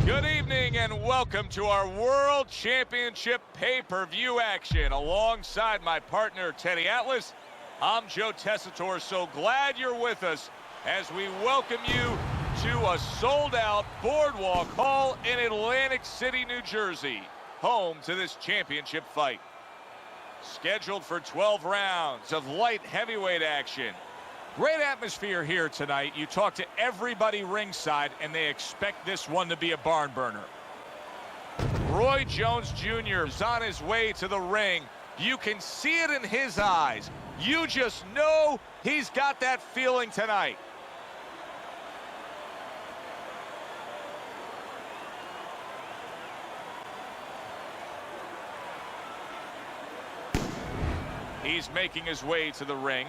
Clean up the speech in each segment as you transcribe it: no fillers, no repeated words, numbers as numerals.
Good evening and welcome to our World Championship pay-per-view action. Alongside my partner, Teddy Atlas, I'm Joe Tessitore. So glad you're with us as we welcome you to a sold-out Boardwalk Hall in Atlantic City, New Jersey, home to this championship fight. Scheduled for 12 rounds of light heavyweight action. Great atmosphere here tonight. You talk to everybody ringside, and they expect this one to be a barn burner. Roy Jones Jr. is on his way to the ring. You can see it in his eyes. You just know he's got that feeling tonight. He's making his way to the ring.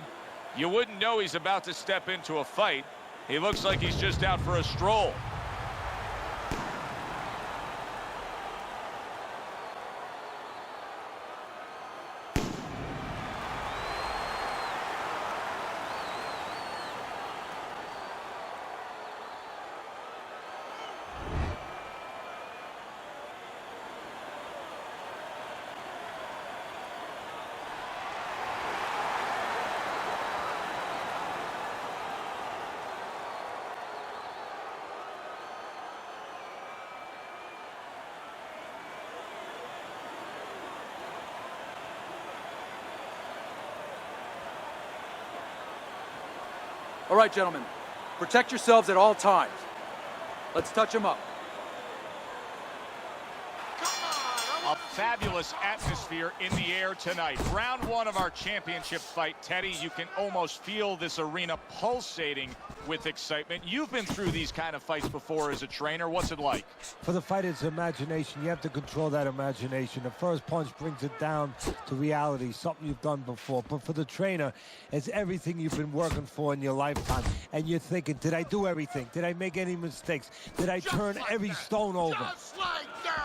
You wouldn't know he's about to step into a fight. He looks like he's just out for a stroll. All right, gentlemen, protect yourselves at all times. Let's touch them up. A fabulous atmosphere in the air tonight. Round one of our championship fight. Teddy, you can almost feel this arena pulsating with excitement. You've been through these kind of fights before as a trainer. What's it like? For the fighter's imagination, you have to control that imagination. The first punch brings it down to reality, something you've done before. But for the trainer, it's everything you've been working for in your lifetime. And you're thinking, did I do everything? Did I make any mistakes? Did I turn every stone over? Just like that!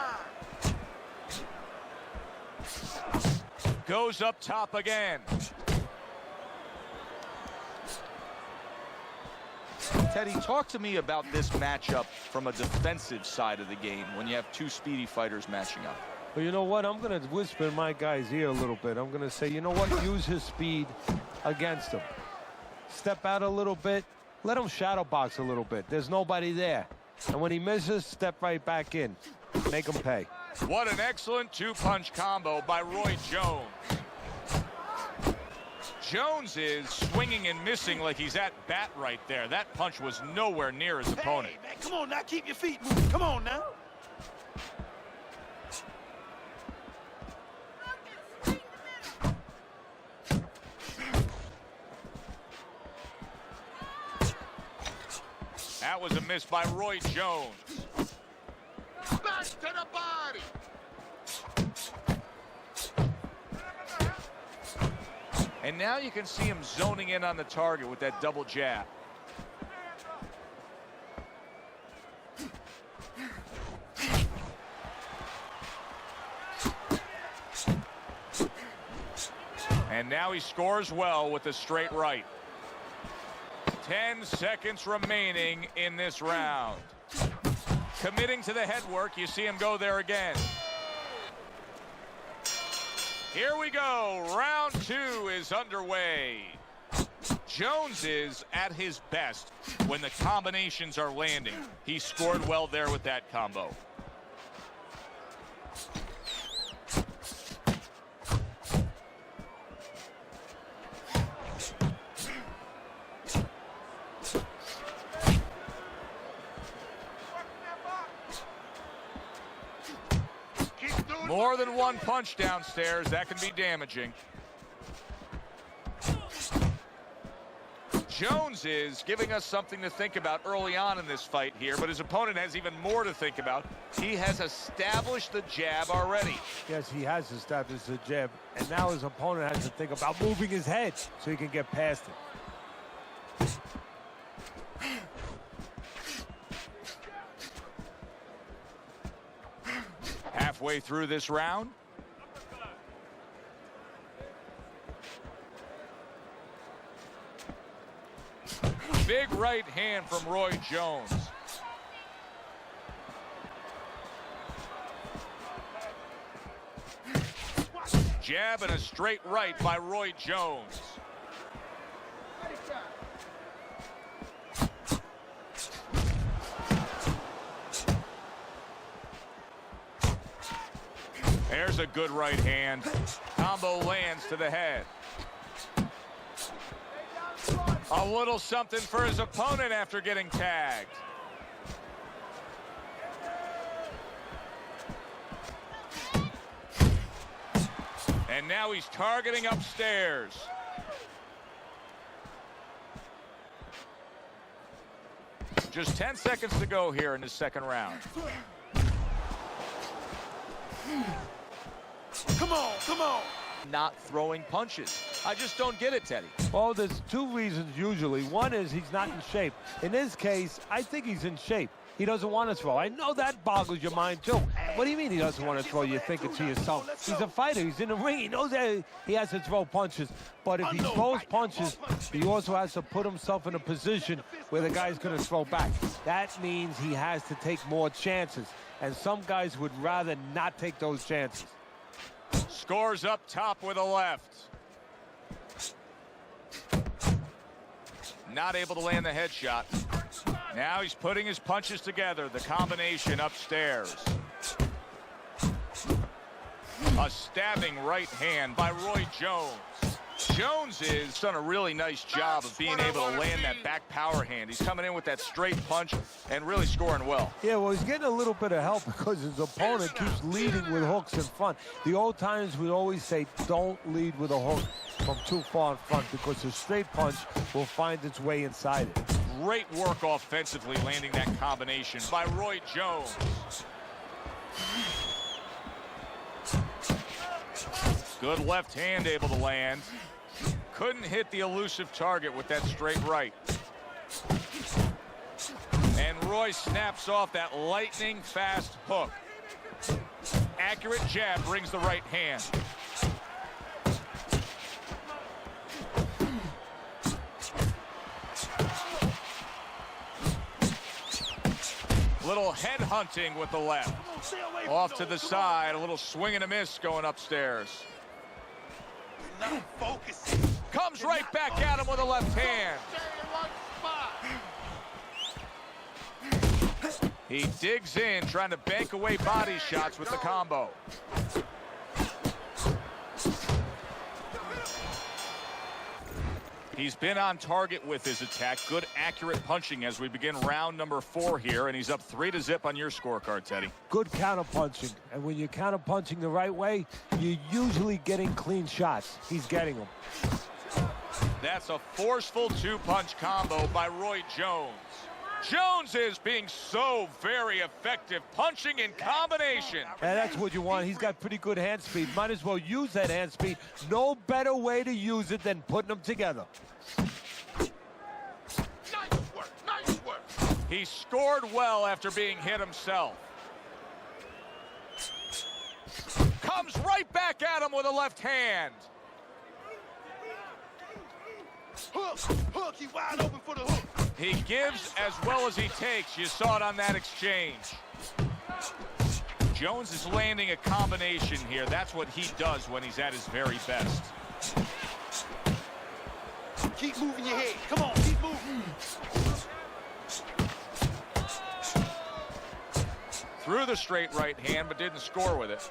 Goes up top again. Teddy, talk to me about this matchup from a defensive side of the game when you have two speedy fighters matching up. Well, you know what? I'm going to whisper in my guy's ear a little bit. I'm going to say, you know what? Use his speed against him. Step out a little bit. Let him shadow box a little bit. There's nobody there. And when he misses, step right back in. Make him pay. What an excellent two-punch combo by Roy Jones. Jones is swinging and missing like he's at bat right there. That punch was nowhere near his opponent. Hey, man, come on now, keep your feet moving. Come on now. That was a miss by Roy Jones. Back to the body. And now you can see him zoning in on the target with that double jab. And now he scores well with a straight right. 10 seconds remaining in this round. Committing to the headwork, you see him go there again. Here we go, round two is underway. Jones is at his best when the combinations are landing. He scored well there with that combo. More than one punch downstairs, that can be damaging. Jones is giving us something to think about early on in this fight here, but his opponent has even more to think about. He has established the jab already. Yes, he has established the jab, and now his opponent has to think about moving his head so he can get past it. Halfway through this round. Big right hand from Roy Jones. Jab and a straight right by Roy Jones. There's a good right hand. Combo lands to the head. A little something for his opponent after getting tagged. And now he's targeting upstairs. Just 10 seconds to go here in the second round. Come on, come on. Not throwing punches. I just don't get it, Teddy. Well, there's two reasons usually. One is he's not in shape. In this case, I think he's in shape. He doesn't want to throw. I know that boggles your mind, too. What do you mean he doesn't want to throw? You're thinking to yourself, he's a fighter. He's in the ring. He knows that he has to throw punches. But if he throws punches, he also has to put himself in a position where the guy's going to throw back. That means he has to take more chances. And some guys would rather not take those chances. Scores up top with a left. Not able to land the headshot. Now he's putting his punches together. The combination upstairs. A stabbing right hand by Roy Jones. Jones has done a really nice job of being able to land that back power hand. He's coming in with that straight punch and really scoring well. Yeah, well, he's getting a little bit of help because his opponent keeps leading with hooks in front. The old timers would always say, don't lead with a hook from too far in front because a straight punch will find its way inside it. Great work offensively landing that combination by Roy Jones. Good left hand able to land. Couldn't hit the elusive target with that straight right. And Roy snaps off that lightning fast hook. Accurate jab brings the right hand. Little head hunting with the left. Off to the side, a little swing and a miss going upstairs. Not focusing. Comes right back at him with a left hand. He digs in, trying to bank away body shots with the combo. He's been on target with his attack. Good, accurate punching as we begin round number 4 here, and he's up 3-0 on your scorecard, Teddy. Good counter-punching, and when you're counter-punching the right way, you're usually getting clean shots. He's getting them. That's a forceful 2-punch combo by Roy Jones. Jones is being so very effective, punching in combination. And that's what you want. He's got pretty good hand speed. Might as well use that hand speed. No better way to use it than putting them together. Nice work, nice work. He scored well after being hit himself. Comes right back at him with a left hand. Hook, hook, he wide open for the hook. He gives as well as he takes. You saw it on that exchange. Jones is landing a combination here. That's what he does when he's at his very best. Keep moving your head. Come on, keep moving. Threw the straight right hand, but didn't score with it.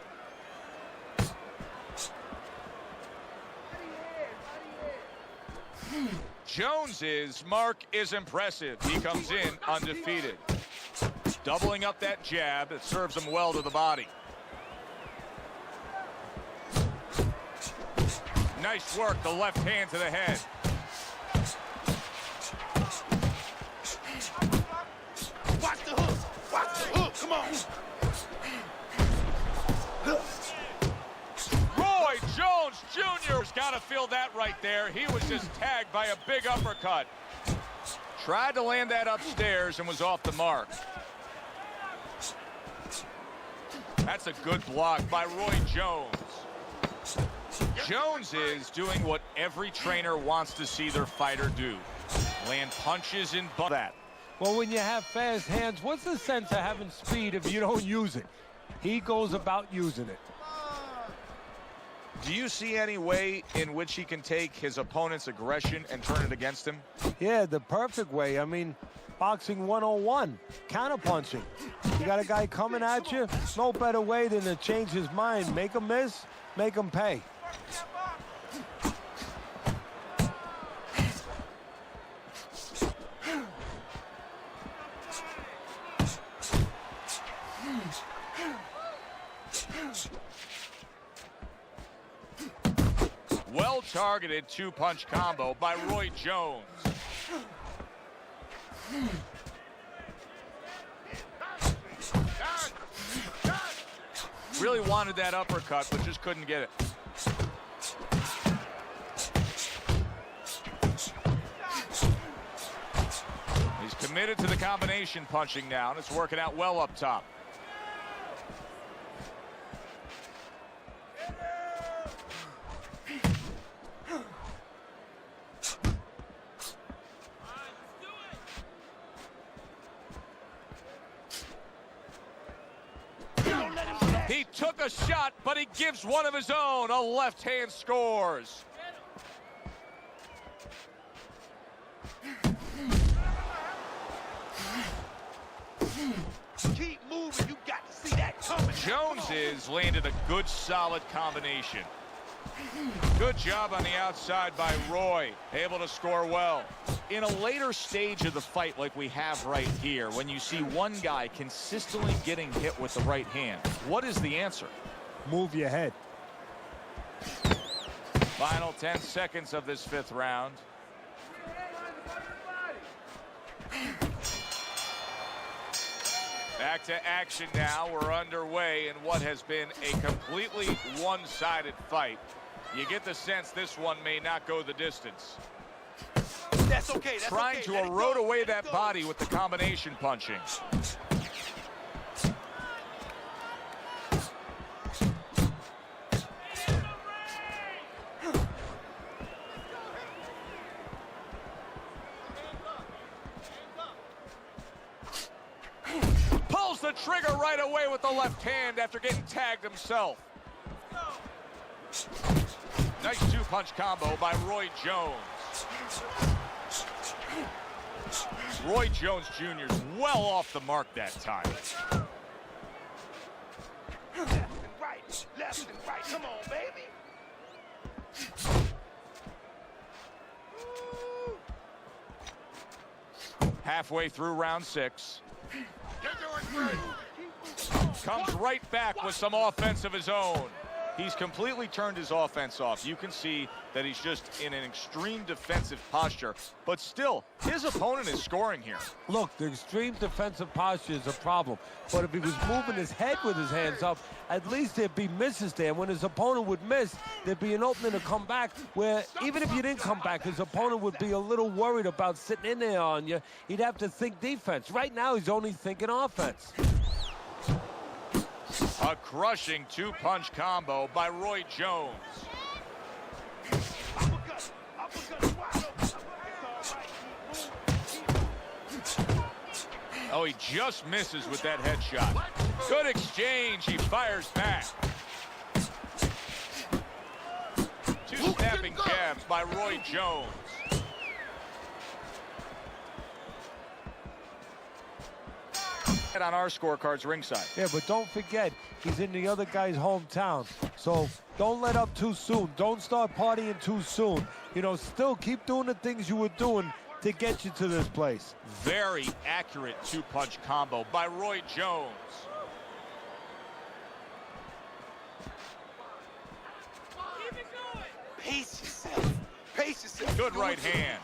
Jones's mark is impressive. He comes in undefeated. Doubling up that jab that serves him well to the body. Nice work, the left hand to the head. Watch the hook, watch the hook, come on. Roy Jones Jr.'s got to feel that right there. He was just tagged by a big uppercut. Tried to land that upstairs and was off the mark. That's a good block by Roy Jones. Jones is doing what every trainer wants to see their fighter do. Land punches in that. Well, when you have fast hands, what's the sense of having speed if you don't use it? He goes about using it. Do you see any way in which he can take his opponent's aggression and turn it against him? Yeah, the perfect way. I mean, boxing 101, counterpunching. You got a guy coming at you, no better way than to change his mind. Make him miss, make him pay. Well-targeted two-punch combo by Roy Jones. Really wanted that uppercut, but just couldn't get it. He's committed to the combination punching now, and it's working out well up top. He took a shot, but he gives one of his own. A left hand scores. Keep moving. You got to see that coming. Jones is landed a good, solid combination. Good job on the outside by Roy. Able to score well. In a later stage of the fight like we have right here, when you see one guy consistently getting hit with the right hand, what is the answer? Move your head. Final 10 seconds of this fifth round. Back to action now. We're underway in what has been a completely one-sided fight. You get the sense this one may not go the distance. That's okay. That's Trying okay. to Let it erode go. away Let it that go. body with the combination punching. Pulls the trigger right away with the left hand after getting tagged himself. Nice two-punch combo by Roy Jones. Roy Jones Jr. is well off the mark that time. Left and right. Left and right. Come on, baby. Halfway through round 6. You're doing great. Comes right back with some offense of his own. He's completely turned his offense off. You can see that he's just in an extreme defensive posture, but still, his opponent is scoring here. Look, the extreme defensive posture is a problem, but if he was moving his head with his hands up, at least there'd be misses there. When his opponent would miss, there'd be an opening to come back where even if you didn't come back, his opponent would be a little worried about sitting in there on you. He'd have to think defense. Right now, he's only thinking offense. A crushing two-punch combo by Roy Jones. Uppercut. Uppercut. Wide open. It's all right. Keep moving. Oh, he just misses with that headshot. Good exchange. He fires back. Two snapping jabs by Roy Jones. On our scorecards ringside. Yeah, but don't forget, he's in the other guy's hometown. So don't let up too soon. Don't start partying too soon. You know, still keep doing the things you were doing to get you to this place. Very accurate two-punch combo by Roy Jones. Pace yourself. Pace yourself. Good right hand.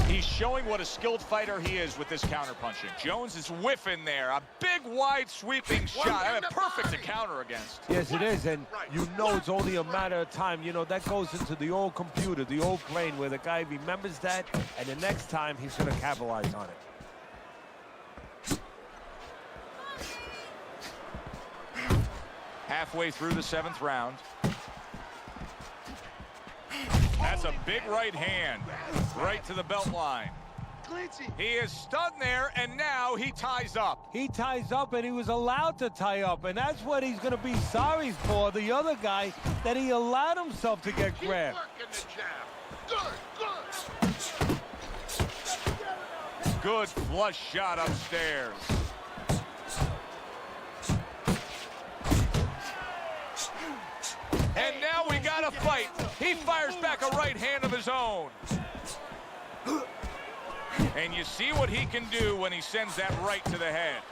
He's showing what a skilled fighter he is with this counterpunching. Jones is whiffing there. A big, wide, sweeping shot. And perfect to counter against. Yes, it is, and you know it's only a matter of time. You know, that goes into the old computer, the old brain, where the guy remembers that, and the next time he's going to capitalize on it. Halfway through the 7th round. That's a big right hand, right to the belt line. He is stunned there, and now he ties up. He ties up, and he was allowed to tie up, and that's what he's going to be sorry for, the other guy, that he allowed himself to get grabbed. Good flush shot upstairs. And now we got a fight. He fires back a right hand of his own. And you see what he can do when he sends that right to the head.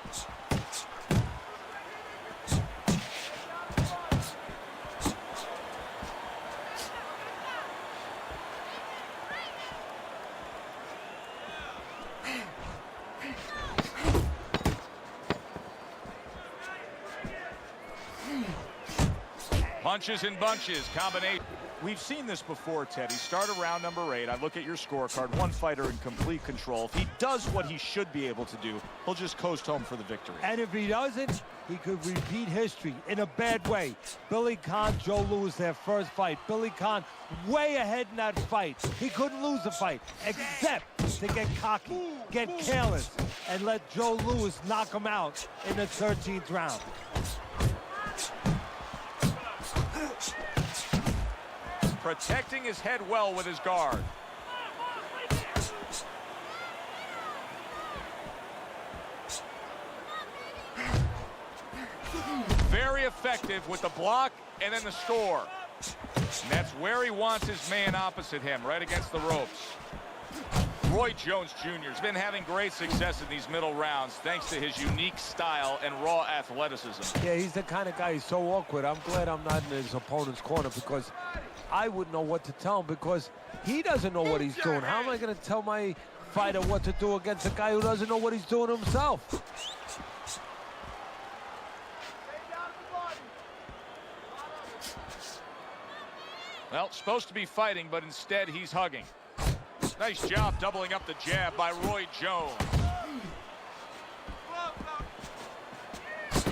Punches and bunches, combination. We've seen this before, Teddy. Start around number 8. I look at your scorecard. One fighter in complete control. If he does what he should be able to do, he'll just coast home for the victory. And if he doesn't, he could repeat history in a bad way. Billy Conn, Joe Louis, their first fight. Billy Conn way ahead in that fight. He couldn't lose the fight, except to get cocky, get careless, and let Joe Louis knock him out in the 13th round. Protecting his head well with his guard. Very effective with the block and then the score. And that's where he wants his man opposite him, right against the ropes. Roy Jones Jr. has been having great success in these middle rounds thanks to his unique style and raw athleticism. Yeah, he's the kind of guy, he's so awkward. I'm glad I'm not in his opponent's corner because I wouldn't know what to tell him because he doesn't know what he's doing. How am I going to tell my fighter what to do against a guy who doesn't know what he's doing himself? Well, supposed to be fighting, but instead he's hugging. Nice job doubling up the jab by Roy Jones.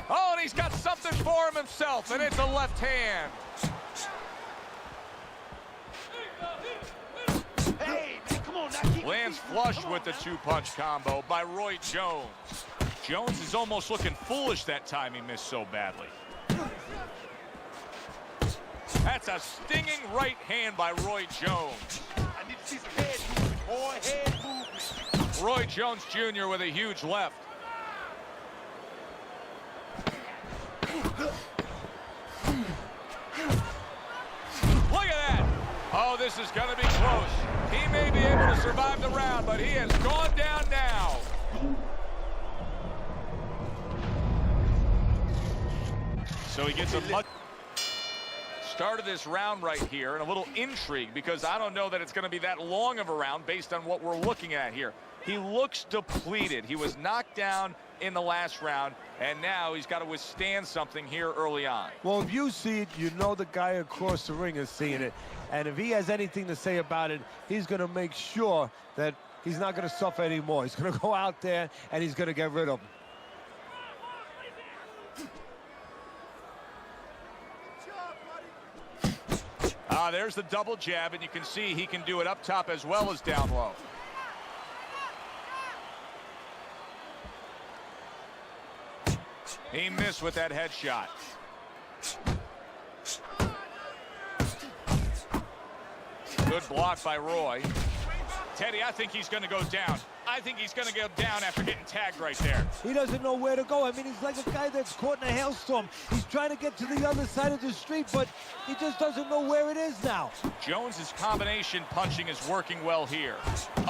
Oh, and he's got something for him himself, and it's a left hand. Hey, man, come on, now. Lands flush with the two-punch combo by Roy Jones. Jones is almost looking foolish that time he missed so badly. That's a stinging right hand by Roy Jones. I need to see some head movement, boy, head movement. Roy Jones Jr. with a huge left. Look at that. Oh, this is going to be close. He may be able to survive the round, but he has gone down now. So he gets a much start of this round right here, and a little intrigue because I don't know that it's going to be that long of a round based on what we're looking at here. He looks depleted. He was knocked down in the last round, and now he's got to withstand something here early on. Well, if you see it, you know the guy across the ring is seeing it. And if he has anything to say about it, he's going to make sure that he's not going to suffer anymore. He's going to go out there, and he's going to get rid of him. There's the double jab, and you can see he can do it up top as well as down low. He missed with that headshot. Good block by Roy. Teddy, I think he's going to go down. I think he's going to go down after getting tagged right there. He doesn't know where to go. I mean, he's like a guy that's caught in a hailstorm. He's trying to get to the other side of the street, but he just doesn't know where it is now. Jones's combination punching is working well here.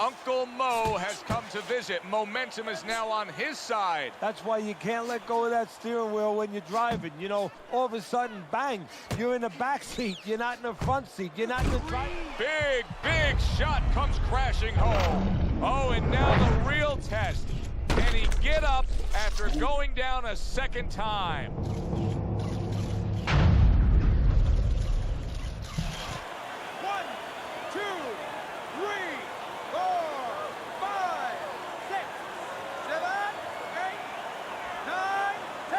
Uncle Mo has come to visit. Momentum is now on his side. That's why you can't let go of that steering wheel when you're driving. You know, all of a sudden, bang, you're in the back seat. You're not in the front seat. You're not in the driver's seat. Big, big shot comes crashing home. Oh, and now the real test. Can he get up after going down a second time? 1, 2, 3, 4, 5, 6, 7, 8, 9, 10.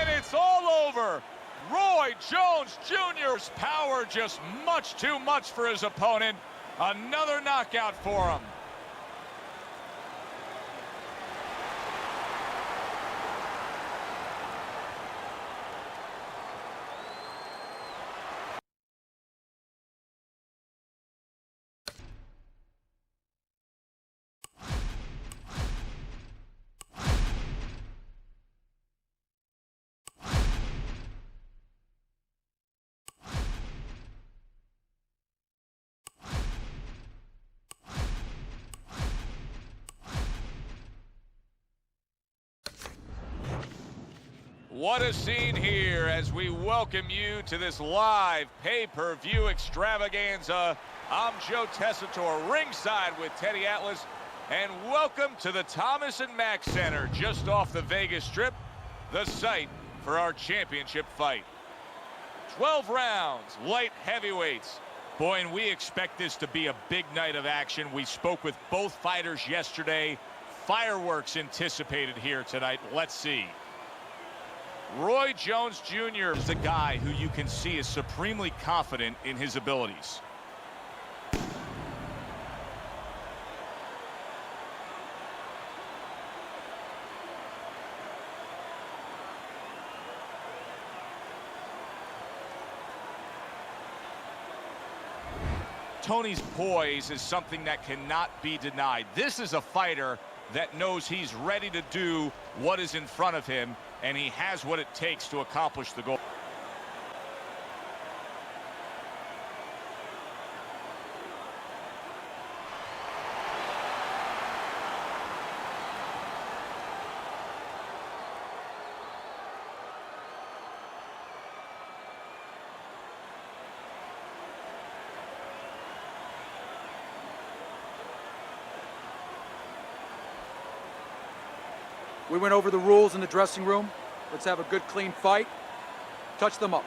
And it's all over. Roy Jones Jr. Jr.'s power just much too much for his opponent. Another knockout for him. What a scene here as we welcome you to this live pay-per-view extravaganza. I'm Joe Tessitore, ringside with Teddy Atlas, and welcome to the Thomas & Mack Center, just off the Vegas Strip, the site for our championship fight. 12 rounds, light heavyweights. Boy, and we expect this to be a big night of action. We spoke with both fighters yesterday. Fireworks anticipated here tonight. Let's see. Roy Jones Jr. is the guy who you can see is supremely confident in his abilities. Tony's poise is something that cannot be denied. This is a fighter that knows he's ready to do what is in front of him, and he has what it takes to accomplish the goal. We went over the rules in the dressing room. Let's have a good, clean fight. Touch them up.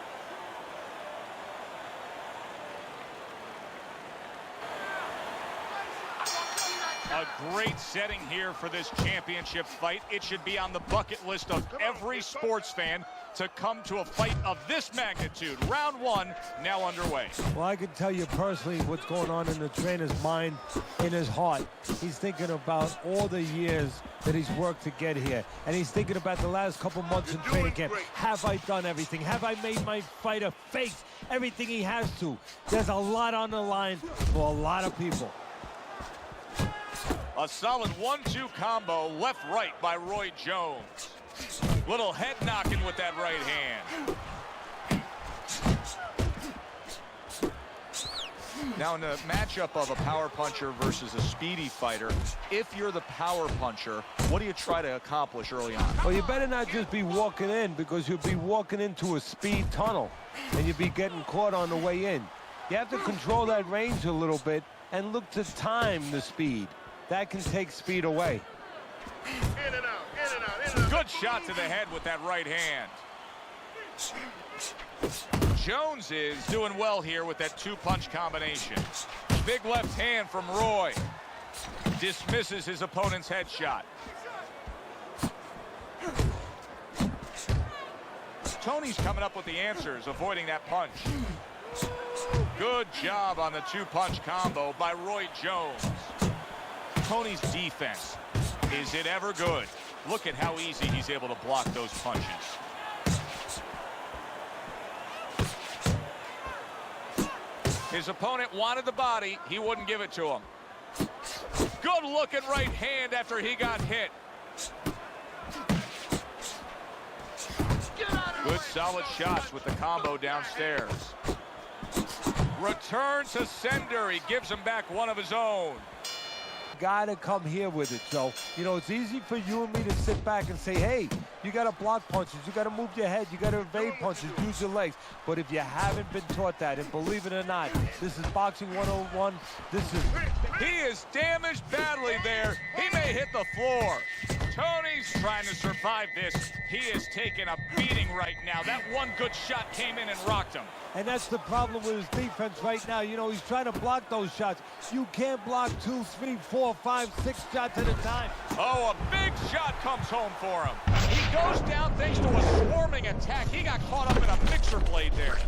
A great setting here for this championship fight. It should be on the bucket list of every sports fan to come to a fight of this magnitude. Round one now underway. Well, I can tell you personally what's going on in the trainer's mind, in his heart. He's thinking about all the years that he's worked to get here. And he's thinking about the last couple months in training camp. Have I done everything? Have I made my fighter face everything he has to? There's a lot on the line for a lot of people. A solid 1-2 combo, left-right by Roy Jones. Little head knocking with that right hand. Now, in a matchup of a power puncher versus a speedy fighter, if you're the power puncher, what do you try to accomplish early on? Well, you better not just be walking in, because you'll be walking into a speed tunnel and you'll be getting caught on the way in. You have to control that range a little bit and look to time the speed. That can take speed away. In and out, in and out, in and out. Good shot to the head with that right hand. Jones is doing well here with that two-punch combination. Big left hand from Roy. Dismisses his opponent's headshot. Tony's coming up with the answers, avoiding that punch. Good job on the two-punch combo by Roy Jones. Tony's defense, is it ever good? Look at how easy he's able to block those punches. His opponent wanted the body. He wouldn't give it to him. Good looking right hand after he got hit. Good solid shots with the combo downstairs. Return to sender. He gives him back one of his own. Gotta come here with it, Joe. You know, it's easy for you and me to sit back and say, hey, you gotta block punches, you gotta move your head, you gotta evade punches, use your legs. But if you haven't been taught that, and believe it or not, this is boxing 101. He is damaged badly there. He may hit the floor. Tony's trying to survive this. He is taking a beating right now. That one good shot came in and rocked him. And that's the problem with his defense right now. You know, he's trying to block those shots. You can't block 2, 3, 4, 5, 6 shots at a time. Oh, a big shot comes home for him. He goes down thanks to a swarming attack. He got caught up in a mixer blade there.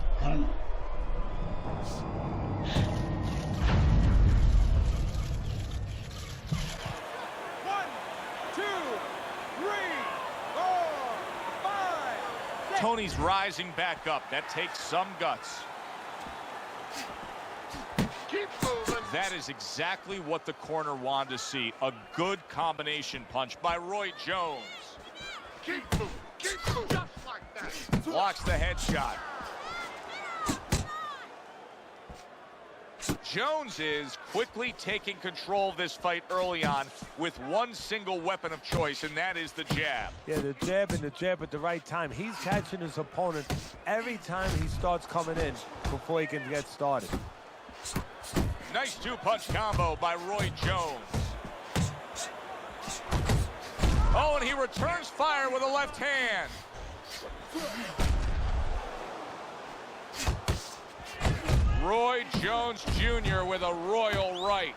Tony's rising back up. That takes some guts. Keep moving. That is exactly what the corner wanted to see. A good combination punch by Roy Jones. Keep moving. Keep moving. Just like that. Blocks the headshot. Jones is quickly taking control of this fight early on with one single weapon of choice, and that is the jab. Yeah, the jab and the jab at the right time. He's catching his opponent every time he starts coming in before he can get started. Nice two-punch combo by Roy Jones. Oh, and he returns fire with a left hand. Roy Jones Jr. with a royal right.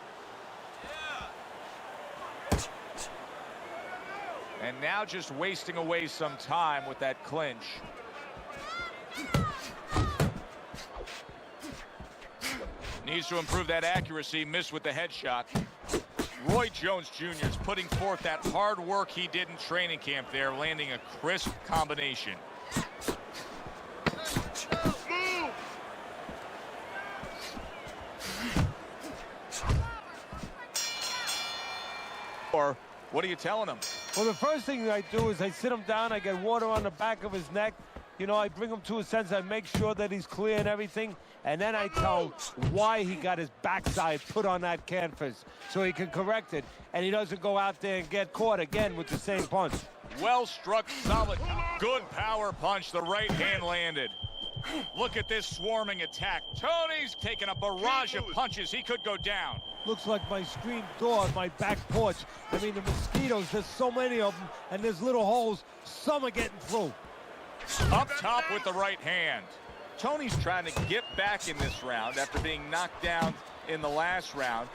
And now just wasting away some time with that clinch. Needs to improve that accuracy, missed with the headshot. Roy Jones Jr. is putting forth that hard work he did in training camp there, landing a crisp combination. Or what are you telling him? Well, the first thing I do is I sit him down, I get water on the back of his neck. You know, I bring him to a sense, I make sure that he's clear and everything, and then I tell him why he got his backside put on that canvas so he can correct it, and he doesn't go out there and get caught again with the same punch. Well struck, solid, good power punch. The right hand landed. Look at this swarming attack. Tony's taking a barrage of punches. He could go down. Looks like my screen door on my back porch. I mean, the mosquitoes, there's so many of them, and there's little holes. Some are getting through. Up top with the right hand. Tony's trying to get back in this round after being knocked down in the last round.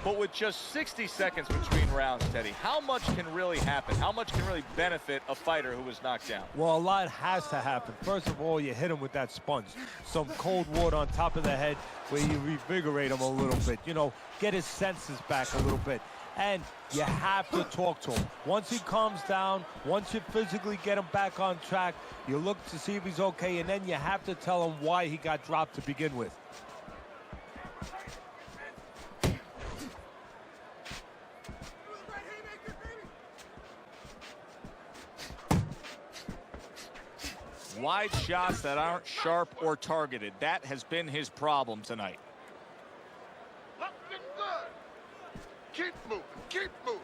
But with just 60 seconds between rounds, Teddy, how much can really happen? How much can really benefit a fighter who was knocked down? Well, a lot has to happen. First of all, you hit him with that sponge. Some cold water on top of the head where you revigorate him a little bit. You know, get his senses back a little bit. And you have to talk to him. Once he calms down, once you physically get him back on track, you look to see if he's okay, and then you have to tell him why he got dropped to begin with. Wide shots that aren't sharp or targeted. That has been his problem tonight. Looking good. Keep moving. Keep moving.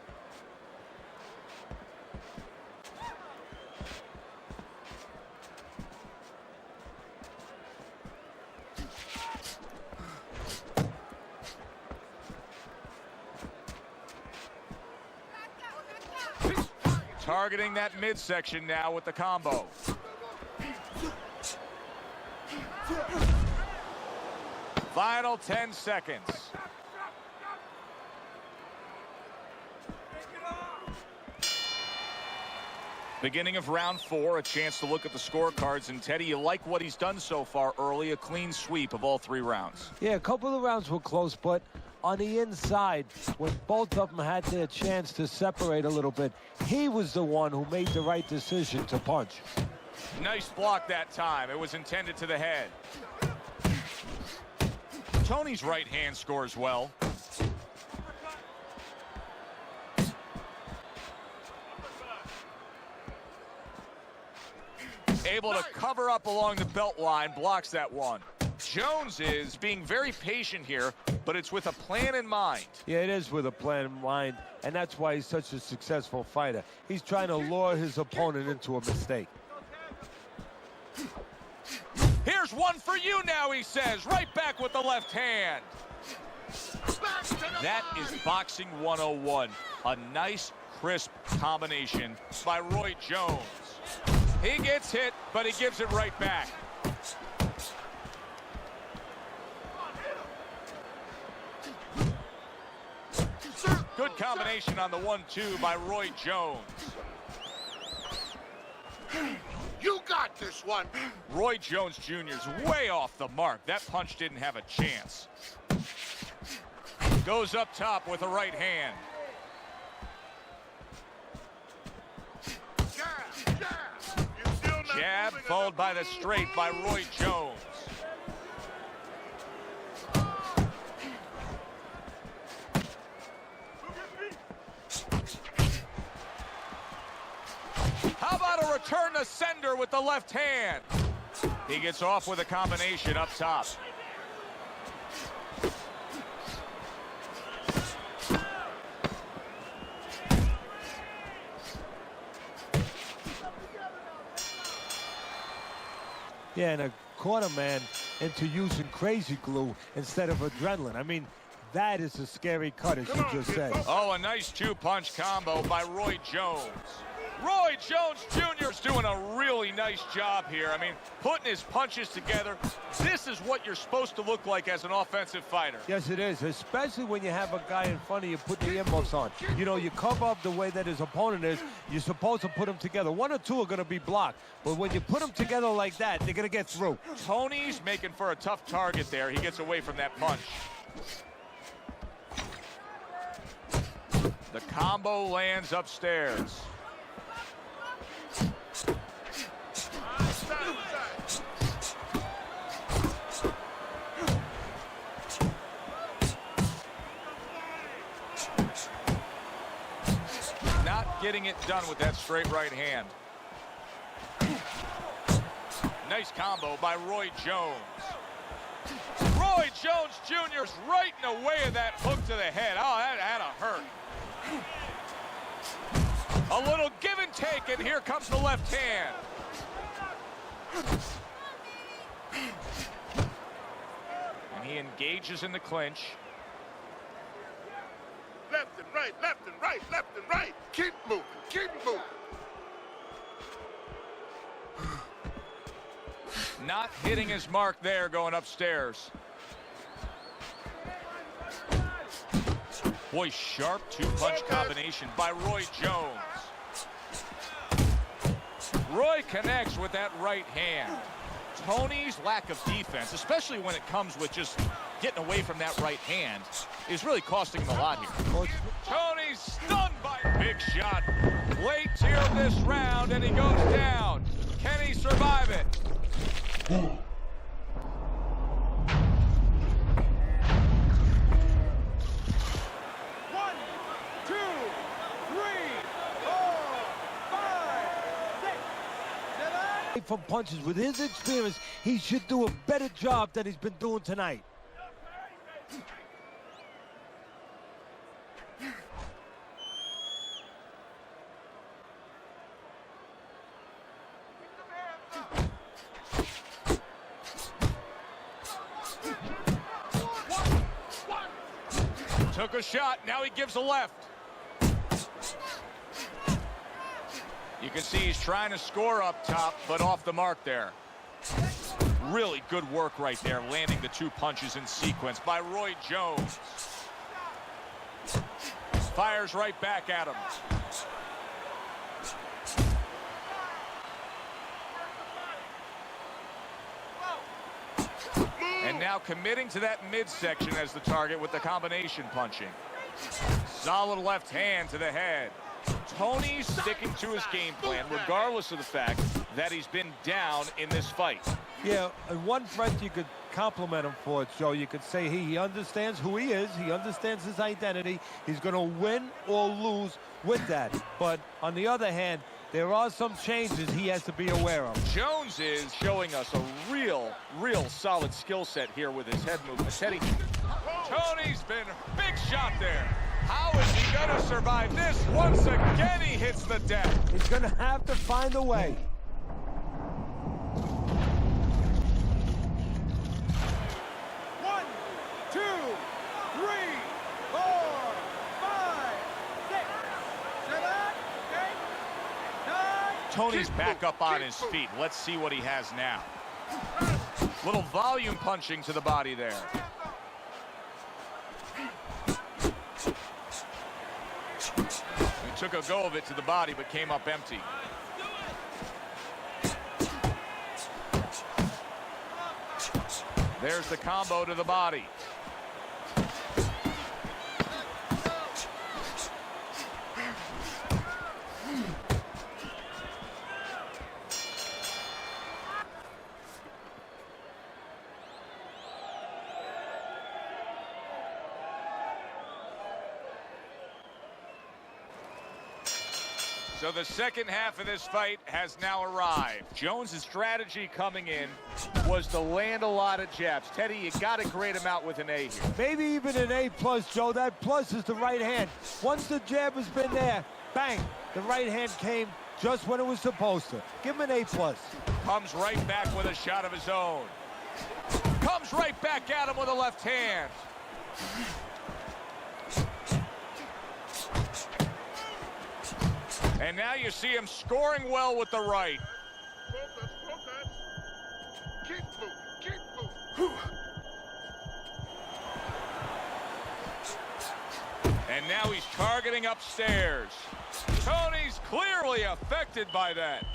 Targeting that midsection now with the combo. Final 10 seconds. Beginning of round 4, a chance to look at the scorecards. And Teddy, you like what he's done so far early, a clean sweep of all 3 rounds. Yeah, a couple of rounds were close, but on the inside, when both of them had their chance to separate a little bit, he was the one who made the right decision to punch. Nice block that time. It was intended to the head. Tony's right hand scores well. Able to cover up along the belt line, blocks that one. Jones is being very patient here, but it's with a plan in mind. Yeah, it is with a plan in mind, and that's why he's such a successful fighter. He's trying to lure his opponent into a mistake. Here's one for you now, he says, right back with the left hand. That is boxing 101. A nice, crisp combination by Roy Jones. He gets hit, but he gives it right back. Good combination on the 1-2 by Roy Jones. You got this one. Roy Jones Jr. is way off the mark. That punch didn't have a chance. Goes up top with a right hand. jab followed by the straight by Roy Jones. How about a return to sender with the left hand? He gets off with a combination up top. Yeah, and a corner man into using crazy glue instead of adrenaline. I mean, that is a scary cut, as you just said. Oh, a nice two-punch combo by Roy Jones. Roy Jones Jr. is doing a really nice job here. I mean, putting his punches together. This is what you're supposed to look like as an offensive fighter. Yes, it is, especially when you have a guy in front of you putting the earmuffs on. You know, you cover up the way that his opponent is. You're supposed to put them together. One or two are going to be blocked. But when you put them together like that, they're going to get through. Tony's making for a tough target there. He gets away from that punch. The combo lands upstairs. Not getting it done with that straight right hand. Nice combo by Roy Jones. Roy Jones Jr. is right in the way of that hook to the head. Oh, that had to hurt. A little give and take, and here comes the left hand. And he engages in the clinch. Left and right, left and right, left and right. Keep moving, keep moving. Not hitting his mark there, going upstairs. Boy, sharp two-punch combination by Roy Jones. Roy connects with that right hand. Tony's lack of defense, especially when it comes with just getting away from that right hand, is really costing him a lot here. Tony's stunned by big shot. Late here this round, and he goes down. Can he survive it? From punches. With his experience, he should do a better job than he's been doing tonight. Took a shot, now he gives a left. You can see he's trying to score up top, but off the mark there. Really good work right there, landing the two punches in sequence by Roy Jones. Fires right back at him. And now committing to that midsection as the target with the combination punching. Solid left hand to the head. Tony's sticking to his game plan, regardless of the fact that he's been down in this fight. Yeah, and one front you could compliment him for it, Joe. You could say he understands who he is. He understands his identity. He's going to win or lose with that. But on the other hand, there are some changes he has to be aware of. Jones is showing us a real solid skill set here with his head movement. Tony's been big shot there. How is he going to survive this? Once again, he hits the deck. He's going to have to find a way. One, two, three, 4, 5, 6, 7, 8, 9. Tony's back up on his feet. Let's see what he has now. Little volume punching to the body there. He took a go of it to the body, but came up empty. There's the combo to the body. So the second half of this fight has now arrived. Jones' strategy coming in was to land a lot of jabs. Teddy, you got to grade him out with an A here. Maybe even an A+, Joe. That plus is the right hand. Once the jab has been there, bang, the right hand came just when it was supposed to. Give him an A+. Comes right back with a shot of his own. Comes right back at him with a left hand. And now you see him scoring well with the right. Focus, focus. Keep moving, keep moving. And now he's targeting upstairs. Tony's clearly affected by that.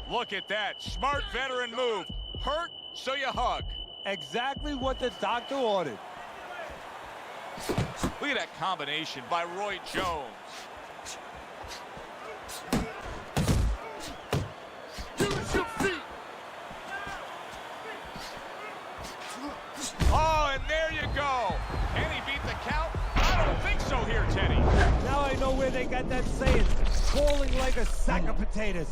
Look at that. Smart veteran move. Hurt, so you hug. Exactly what the doctor ordered. Look at that combination by Roy Jones. Use your feet. Oh, and there you go. Can he beat the count? I don't think so here, Teddy. Now I know where they got that saying, falling like a sack of potatoes.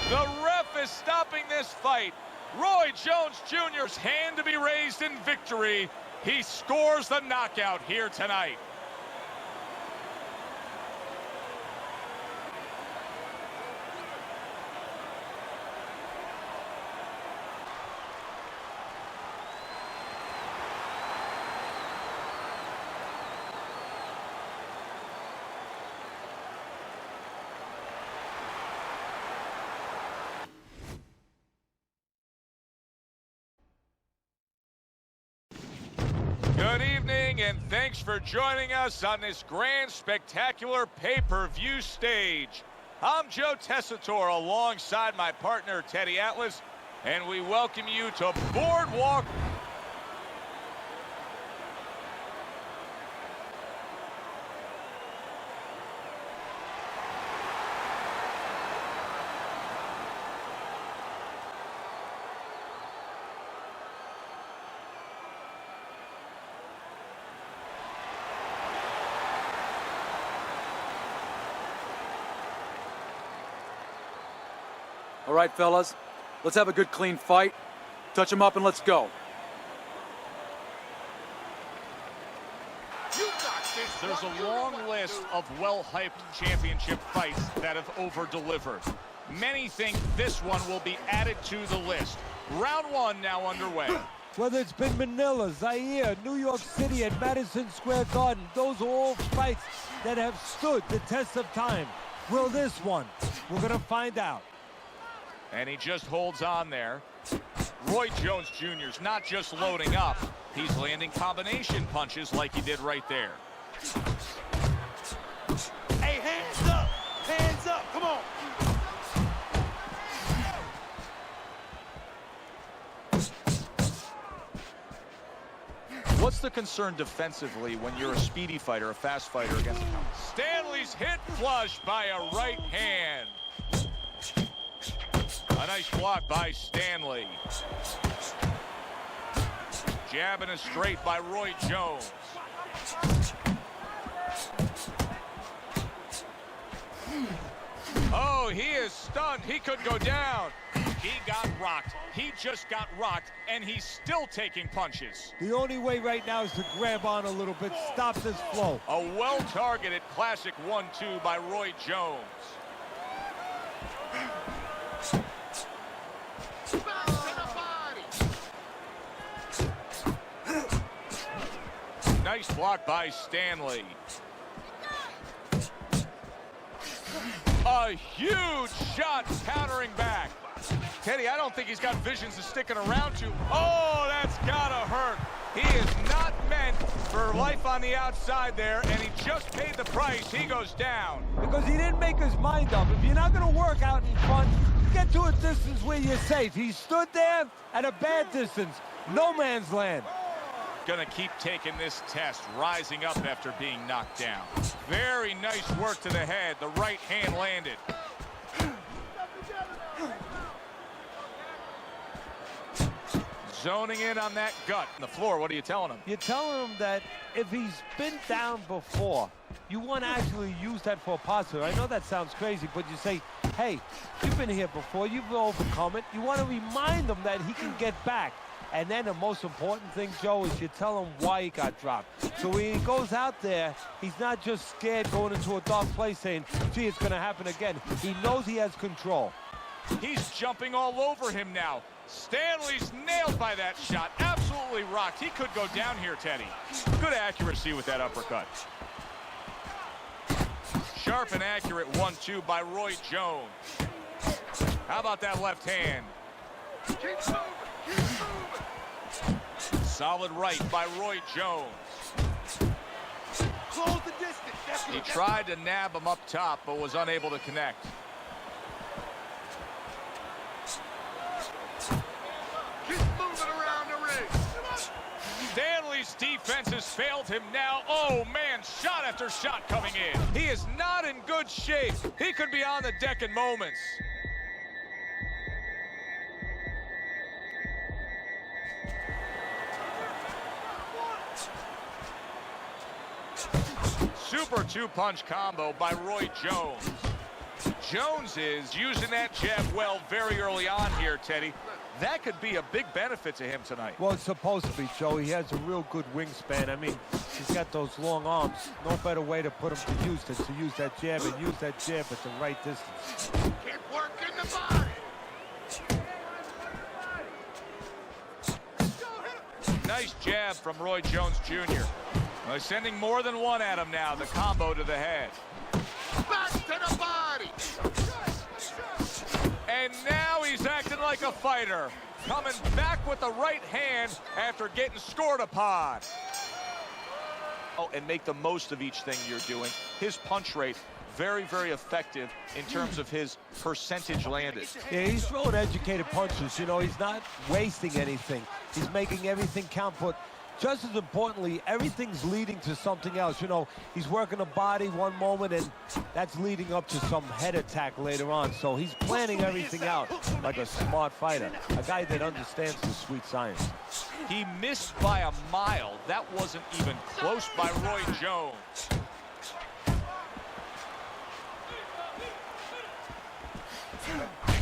The ref is stopping this fight. Roy Jones Jr.'s hand to be raised in victory. He scores the knockout here tonight. Good evening, and thanks for joining us on this grand, spectacular pay-per-view stage. I'm Joe Tessitore alongside my partner, Teddy Atlas, and we welcome you to Boardwalk. All right, fellas, let's have a good, clean fight. Touch him up and let's go. You got this. There's a long list of well-hyped championship fights that have over-delivered. Many think this one will be added to the list. Round one now underway. Whether it's been Manila, Zaire, New York City, and Madison Square Garden, those are all fights that have stood the test of time. Will this one? We're going to find out. And he just holds on there. Roy Jones Jr.'s not just loading up, he's landing combination punches like he did right there. Hey, hands up! Hands up! Come on! What's the concern defensively when you're a speedy fighter, a fast fighter against him? Stanley's hit flush by a right hand. A nice block by Stanley. Jabbing a straight by Roy Jones. Oh, he is stunned. He could go down. He got rocked. He just got rocked, and he's still taking punches. The only way right now is to grab on a little bit, stop this flow. A well-targeted classic 1-2 by Roy Jones. Nice block by Stanley. A huge shot countering back. Teddy, I don't think he's got visions of sticking around to. Oh, that's gotta hurt. He is not meant for life on the outside there, and he just paid the price. He goes down. Because he didn't make his mind up. If you're not going to work out in front, get to a distance where you're safe. He stood there at a bad distance. No man's land. Gonna keep taking this test, rising up after being knocked down. Very nice work to the head. The right hand landed. Zoning in on that gut. On the floor, what are you telling him? You're telling him that if he's been down before, you want to actually use that for a positive. I know that sounds crazy, but you say, hey, you've been here before, you've overcome it. You want to remind him that he can get back. And then the most important thing, Joe, is you tell him why he got dropped. So when he goes out there, he's not just scared going into a dark place saying, gee, it's going to happen again. He knows he has control. He's jumping all over him now. Stanley's nailed by that shot. Absolutely rocked. He could go down here, Teddy. Good accuracy with that uppercut. Sharp and accurate 1-2 by Roy Jones. How about that left hand? Keep moving, keep moving. Solid right by Roy Jones. Close the distance. He tried to nab him up top, but was unable to connect. Keep moving around the ring. Stanley's defense has failed him now. Oh, man, shot after shot coming in. He is not in good shape. He could be on the deck in moments. Super two-punch combo by Roy Jones. Jones is using that jab well very early on here, Teddy. That could be a big benefit to him tonight. Well, it's supposed to be, Joe. He has a real good wingspan. I mean, he's got those long arms. No better way to put him to use than to use that jab and use that jab at the right distance. Keep working the body. Nice jab from Roy Jones Jr. Well, sending more than one at him now. The combo to the head. Back to the body. And now he's acting like a fighter. Coming back with the right hand after getting scored upon. Oh, and make the most of each thing you're doing. His punch rate, very, very effective in terms of his percentage landed. Yeah, he's throwing educated punches. You know, he's not wasting anything. He's making everything count, but just as importantly, everything's leading to something else. You know, he's working the body one moment, and that's leading up to some head attack later on. So he's planning everything out like a smart fighter, a guy that understands the sweet science. He missed by a mile. That wasn't even close by Roy Jones.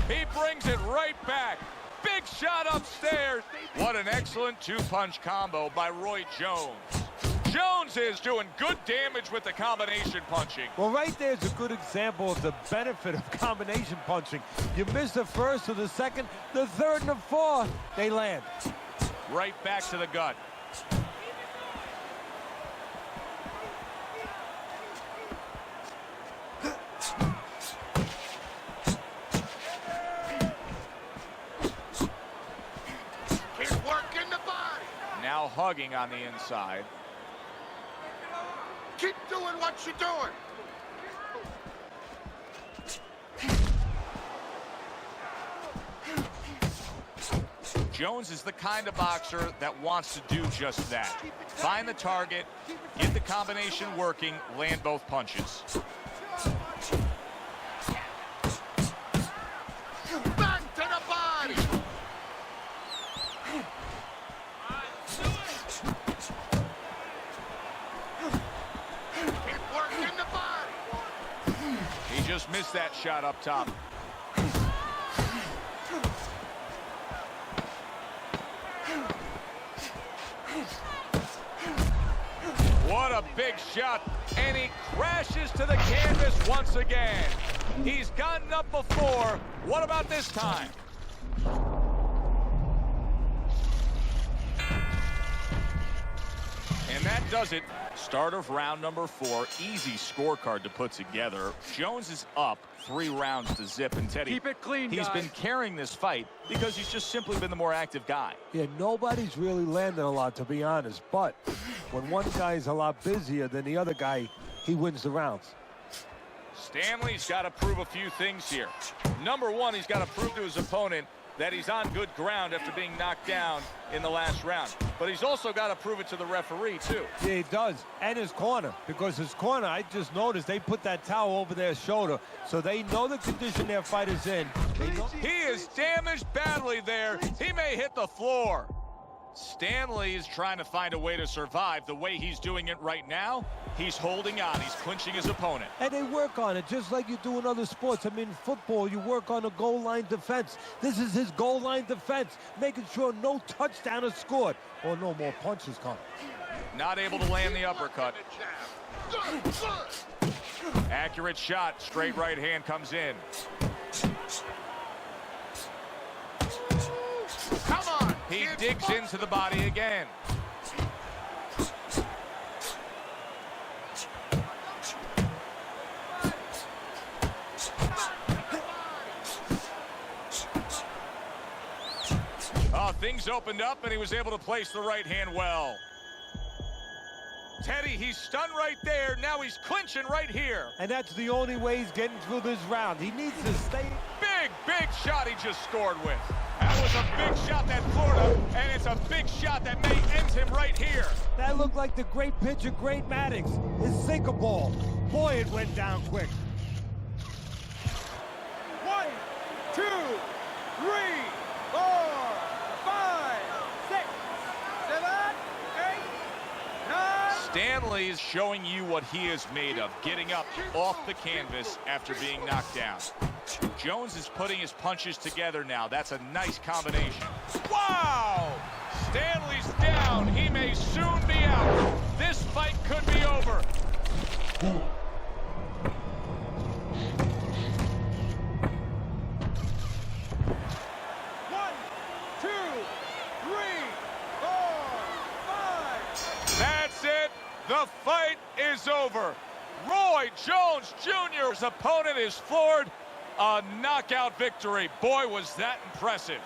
He brings it right back. Big shot upstairs. What an excellent two-punch combo by Roy Jones. Jones is doing good damage with the combination punching. Well, right there's a good example of the benefit of combination punching. You miss the first or the second, the third and the fourth, they land. Right back to the gut. Now hugging on the inside. Keep doing what you're doing. Jones is the kind of boxer that wants to do just that. Find the target, get the combination working, land both punches. Back to the body. Keep working the body. He just missed that shot up top. What a big shot, and he crashes to the canvas once again. He's gotten up before. What about this time? And that does it. Start of round number 4. Easy scorecard to put together. Jones is up 3 rounds to zip. And Teddy, Keep it clean, he's guys. been carrying this fight because he's just simply been the more active guy. Yeah, nobody's really landing a lot, to be honest. But when one guy's a lot busier than the other guy, he wins the rounds. Stanley's got to prove a few things here. Number 1, he's got to prove to his opponent that he's on good ground after being knocked down in the last round. But he's also got to prove it to the referee, too. Yeah, he does. And his corner. Because his corner, I just noticed, they put that towel over their shoulder. So they know the condition their fighter's in. They know He is damaged badly there. He may hit the floor. Stanley is trying to find a way to survive. The way he's doing it right now, he's holding on. He's clinching his opponent. And they work on it just like you do in other sports. I mean, football, you work on a goal line defense. This is his goal line defense, making sure no touchdown is scored or no more punches come. Not able to land the uppercut. Accurate shot. Straight right hand comes in. Come on. He digs into the body again. Oh, things opened up and he was able to place the right hand well. Teddy, he's stunned right there. Now he's clinching right here. And that's the only way he's getting through this round. He needs to stay. Big shot he just scored with. That was a big shot that Florida, and it's a big shot that may end him right here. That looked like the great pitcher, Great Maddox. His sinker ball. Boy, it went down quick. 1, 2, 3, 4, 5, 6, 7, 8, 9. Stanley is showing you what he is made of, getting up off the canvas after being knocked down. Jones is putting his punches together now. That's a nice combination. Wow! Stanley's down. He may soon be out. This fight could be over. 1, 2, 3, 4, 5. That's it. The fight is over. Roy Jones Jr.'s opponent is floored. A knockout victory. Boy, was that impressive.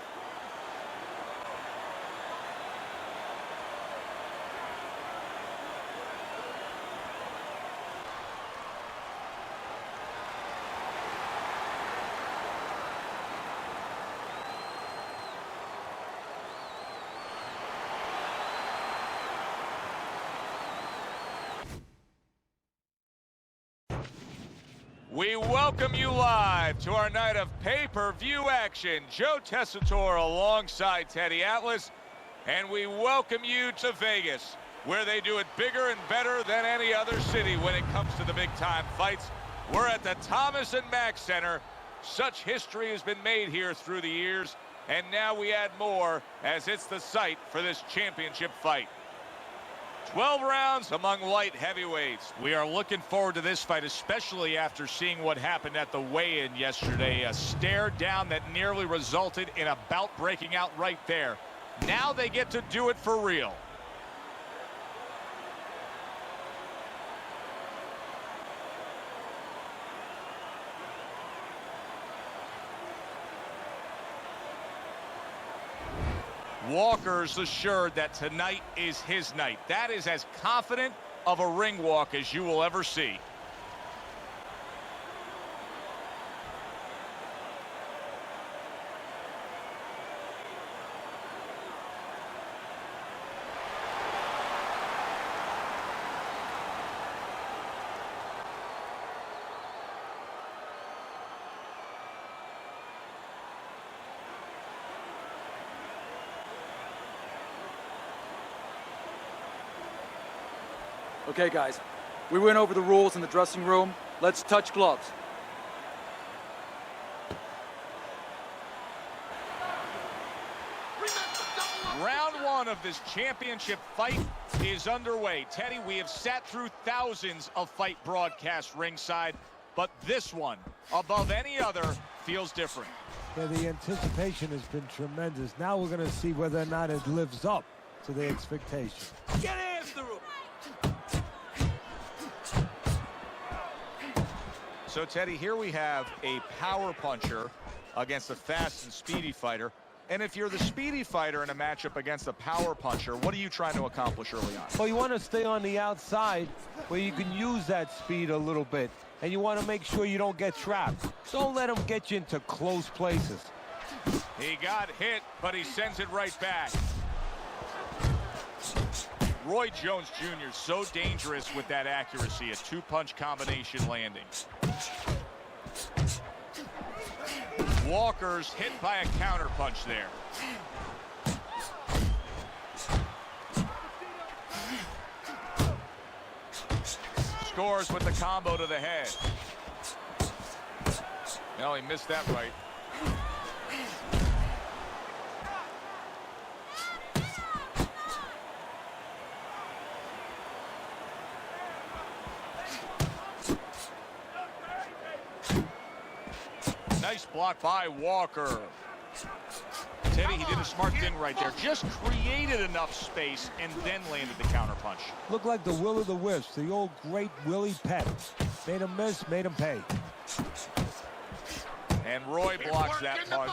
We welcome you live to our night of pay-per-view action. Joe Tessitore alongside Teddy Atlas. And we welcome you to Vegas, where they do it bigger and better than any other city when it comes to the big-time fights. We're at the Thomas and Mack Center. Such history has been made here through the years. And now we add more as it's the site for this championship fight. 12 rounds among light heavyweights. We are looking forward to this fight, especially after seeing what happened at the weigh-in yesterday. A stare down that nearly resulted in a bout breaking out right there. Now they get to do it for real. Walker's assured that tonight is his night. That is as confident of a ring walk as you will ever see. Okay, guys, we went over the rules in the dressing room. Let's touch gloves. Round one of this championship fight is underway. Teddy, we have sat through thousands of fight broadcasts ringside, but this one, above any other, feels different. Yeah, the anticipation has been tremendous. Now we're going to see whether or not it lives up to the expectation. Get after him! So, Teddy, here we have a power puncher against a fast and speedy fighter. And if you're the speedy fighter in a matchup against a power puncher, what are you trying to accomplish early on? Well, you want to stay on the outside where you can use that speed a little bit. And you want to make sure you don't get trapped. Don't let them get you into close places. He got hit, but he sends it right back. Roy Jones Jr. so dangerous with that accuracy, a two-punch combination landing. Walker's hit by a counter punch there. Scores with the combo to the head. No, he missed that right. Nice block by Walker. Teddy, he did a smart thing right there. Just created enough space and then landed the counterpunch. Looked like the will of the wisps, the old great Willie Pett. Made him miss, made him pay. And Roy blocks that punch.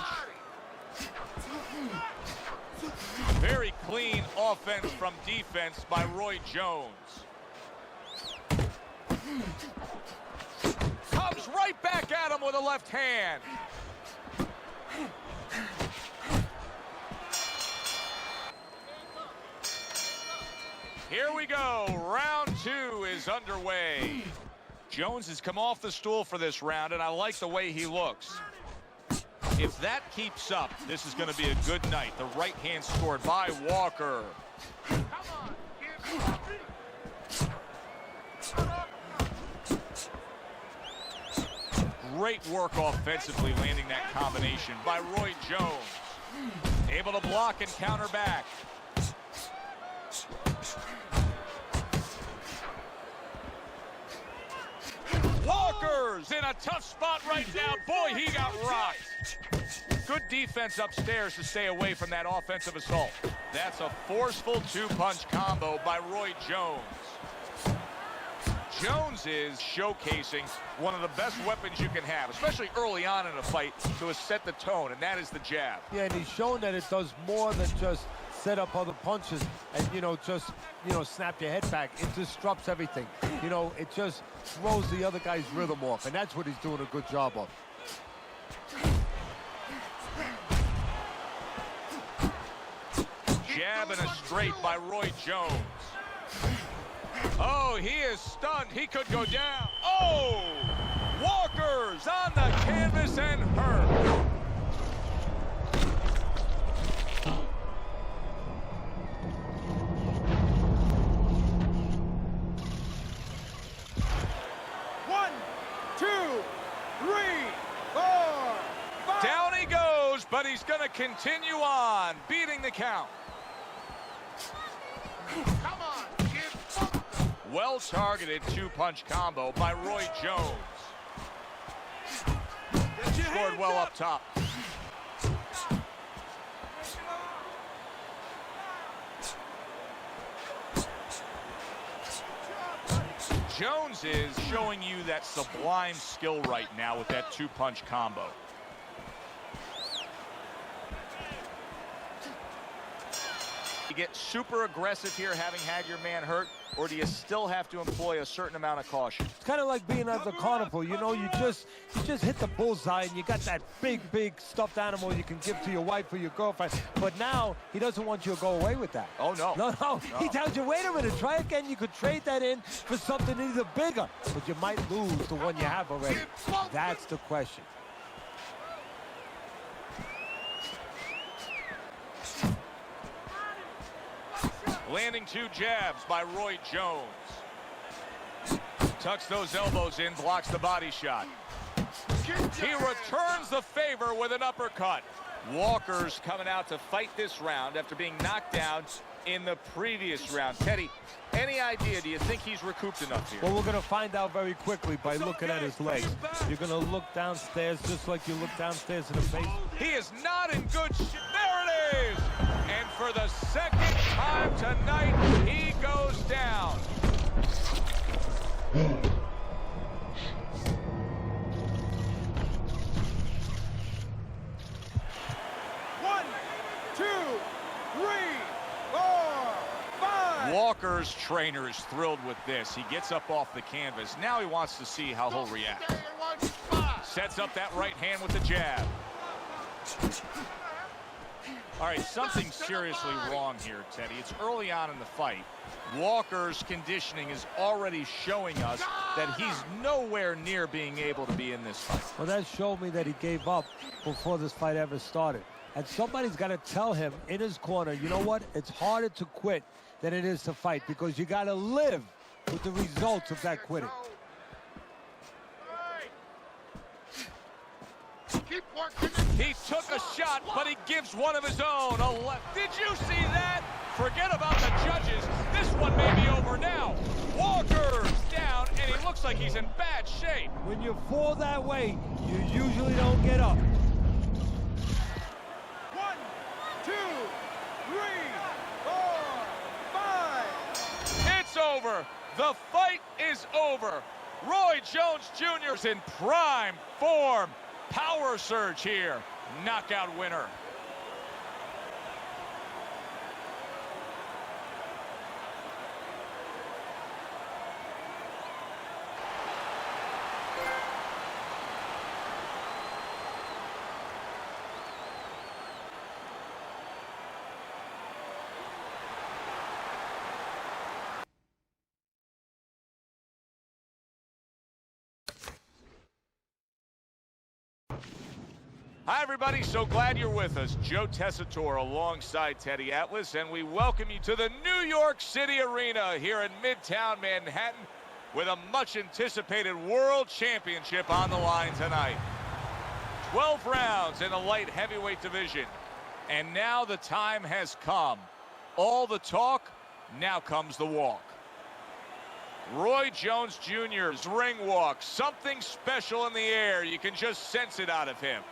Very clean offense from defense by Roy Jones. Comes right back at him with a left hand. Here we go. Round 2 is underway. Jones has come off the stool for this round, and I like the way he looks. If that keeps up, this is going to be a good night. The right hand scored by Walker. Great work offensively landing that combination by Roy Jones. Able to block and counter back. Walker's in a tough spot right now. Boy, he got rocked. Good defense upstairs to stay away from that offensive assault. That's a forceful two-punch combo by Roy Jones. Jones is showcasing one of the best weapons you can have, especially early on in a fight, to set the tone, and that is the jab. Yeah, and he's shown that it does more than just set up other punches and, just, snap your head back. It disrupts everything. It just throws the other guy's rhythm off, and that's what he's doing a good job of. Jab and a straight by Roy Jones. Oh, he is stunned. He could go down. Oh! Walker's on the canvas and hurt. One, two, three, four, five. Down he goes, but he's going to continue on, beating the count. Come on, kid. Well-targeted two-punch combo by Roy Jones. Scored well up top. Jones is showing you that sublime skill right now with that two-punch combo. You get super aggressive here having had your man hurt, or do you still have to employ a certain amount of caution? It's kind of like being at the carnival. You just hit the bullseye, and you got that big stuffed animal you can give to your wife or your girlfriend. But now he doesn't want you to go away with that. Oh, no. No. He tells you, wait a minute, try again. You could trade that in for something either bigger, but you might lose the one you have already. That's the question. Landing two jabs by Roy Jones. Tucks those elbows in, blocks the body shot. He returns the favor with an uppercut. Walker's coming out to fight this round after being knocked down in the previous round. Teddy, any idea, do you think he's recouped enough here? Well, we're going to find out very quickly by looking at his legs. You're going to look downstairs just like you look downstairs in the face. He is not in good shape. There it is! And for the second time tonight, he goes down. One, two, three, four, five. Walker's trainer is thrilled with this. He gets up off the canvas. Now he wants to see how he'll react. Sets up that right hand with the jab. All right, something seriously wrong here, Teddy. It's early on in the fight. Walker's conditioning is already showing us that he's nowhere near being able to be in this fight. Well, that showed me that he gave up before this fight ever started. And somebody's got to tell him in his corner, you know what? It's harder to quit than it is to fight because you got to live with the results of that quitting. Keep working. He took a shot, but he gives one of his own. Did you see that? Forget about the judges. This one may be over now. Walker's down, and he looks like he's in bad shape. When you fall that way, you usually don't get up. 1, 2, 3, 4, 5. It's over. The fight is over. Roy Jones Jr. is in prime form. Power surge here. Knockout winner. Hi, everybody. So glad you're with us. Joe Tessitore alongside Teddy Atlas, and we welcome you to the New York City Arena here in Midtown Manhattan with a much-anticipated World Championship on the line tonight. 12 rounds in the light heavyweight division, and now the time has come. All the talk, now comes the walk. Roy Jones Jr.'s ring walk, something special in the air. You can just sense it out of him.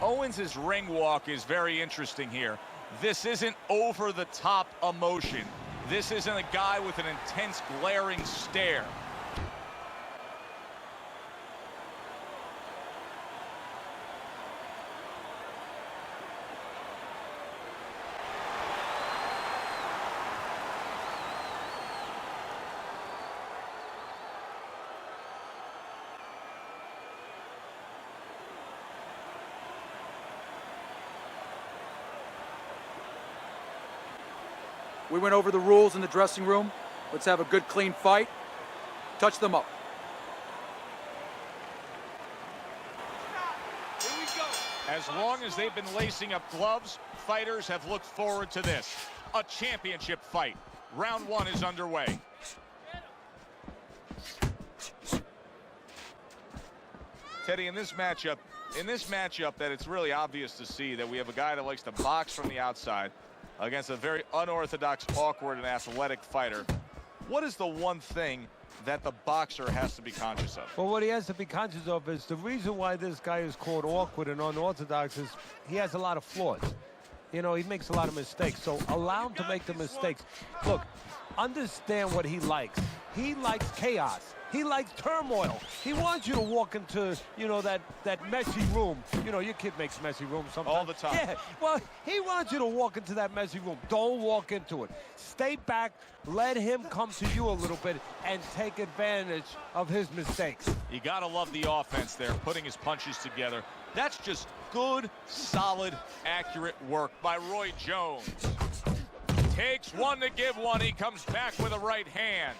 Owens' ring walk is very interesting here. This isn't over-the-top emotion. This isn't a guy with an intense glaring stare. We went over the rules in the dressing room. Let's have a good, clean fight. Touch them up. Here we go. As long as they've been lacing up gloves, fighters have looked forward to this. A championship fight. Round 1 is underway. Teddy, in this matchup, that it's really obvious to see that we have a guy that likes to box from the outside against a very unorthodox, awkward, and athletic fighter. What is the one thing that the boxer has to be conscious of? Well, what he has to be conscious of is the reason why this guy is called awkward and unorthodox is he has a lot of flaws. You know, he makes a lot of mistakes, so allow him to make the mistakes. Look, understand what he likes. He likes chaos. He likes turmoil. He wants you to walk into, you know, that messy room. You know, your kid makes messy rooms sometimes. All the time. Yeah, well, he wants you to walk into that messy room. Don't walk into it. Stay back. Let him come to you a little bit and take advantage of his mistakes. You gotta love the offense there, putting his punches together. That's just good, solid, accurate work by Roy Jones. Takes one to give one. He comes back with a right hand.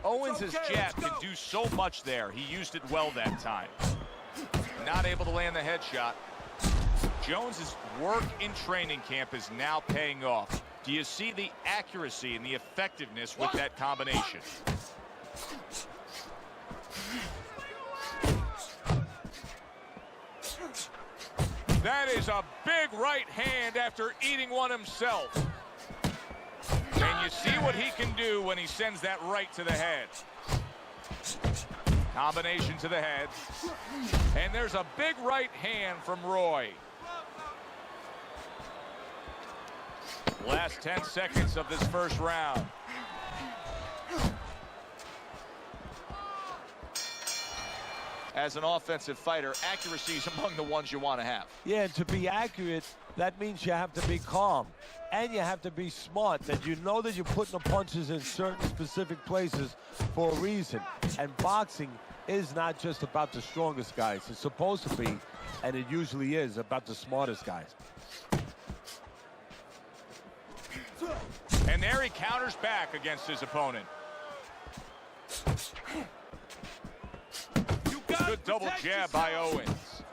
Owens' jab can do so much there. He used it well that time. Not able to land the headshot. Jones's work in training camp is now paying off. Do you see the accuracy and the effectiveness with that combination? That is a big right hand after eating one himself. And you see what he can do when he sends that right to the head. Combination to the head. And there's a big right hand from Roy. Last 10 seconds of this first round. As an offensive fighter, accuracy is among the ones you want to have. Yeah, and to be accurate, that means you have to be calm. And you have to be smart, that you know that you're putting the punches in certain specific places for a reason. And boxing, is not just about the strongest guys. It's supposed to be, and it usually is, about the smartest guys. And there he counters back against his opponent. Good double jab by Owens.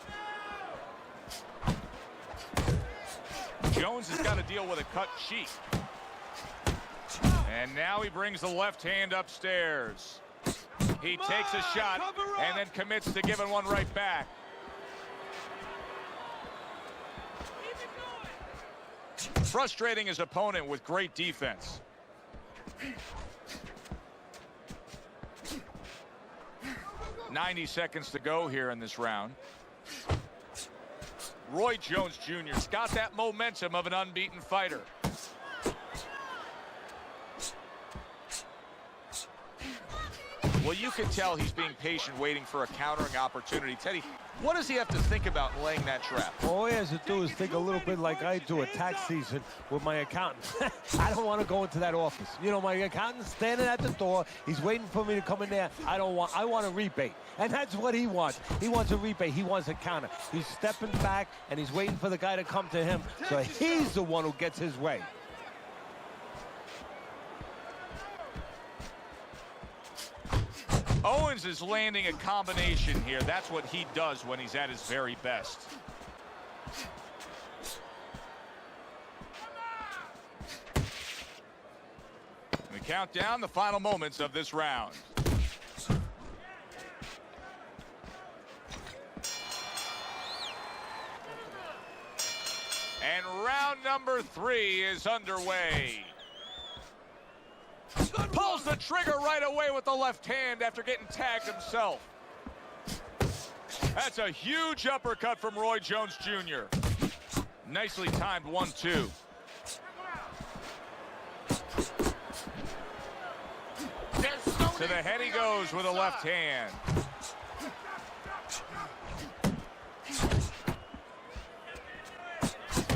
Jones has got to deal with a cut cheek. And now he brings the left hand upstairs. He takes a shot and then commits to giving one right back. Frustrating his opponent with great defense. "90 seconds to go here in this round. Roy Jones Jr.'s got that momentum of an unbeaten fighter. Well, you can tell he's being patient, waiting for a countering opportunity. Teddy, what does he have to think about in laying that trap? All he has to do is think a little bit like I do at tax season with my accountant. I don't want to go into that office. You know, my accountant's standing at the door. He's waiting for me to come in there. I want a rebate. And that's what he wants. He wants a rebate. He wants a counter. He's stepping back, and he's waiting for the guy to come to him. So he's the one who gets his way. Owens is landing a combination here. That's what he does when he's at his very best. We count down the final moments of this round. And round number 3 is underway. Pulls the trigger right away with the left hand after getting tagged himself. That's a huge uppercut from Roy Jones Jr. Nicely timed 1-2. To the head he goes with a left hand.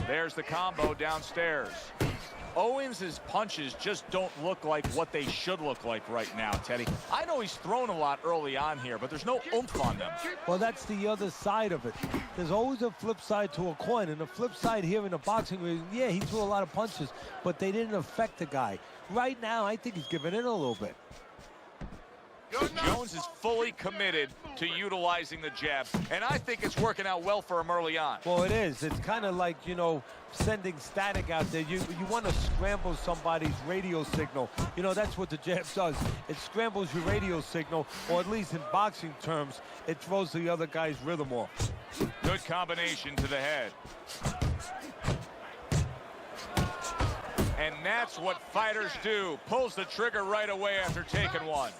There's the combo downstairs. Owens' punches just don't look like what they should look like right now, Teddy. I know he's thrown a lot early on here, but there's no oomph on them. Well, that's the other side of it. There's always a flip side to a coin, and the flip side here in the boxing ring, yeah, he threw a lot of punches, but they didn't affect the guy. Right now, I think he's giving in a little bit. Jones is fully committed to utilizing the jab, and I think it's working out well for him early on. Well, it is. It's kind of like, you know, sending static out there. You want to scramble somebody's radio signal. You know, that's what the jab does. It scrambles your radio signal, or at least in boxing terms, it throws the other guy's rhythm off. Good combination to the head. And that's what fighters do. Pulls the trigger right away after taking one.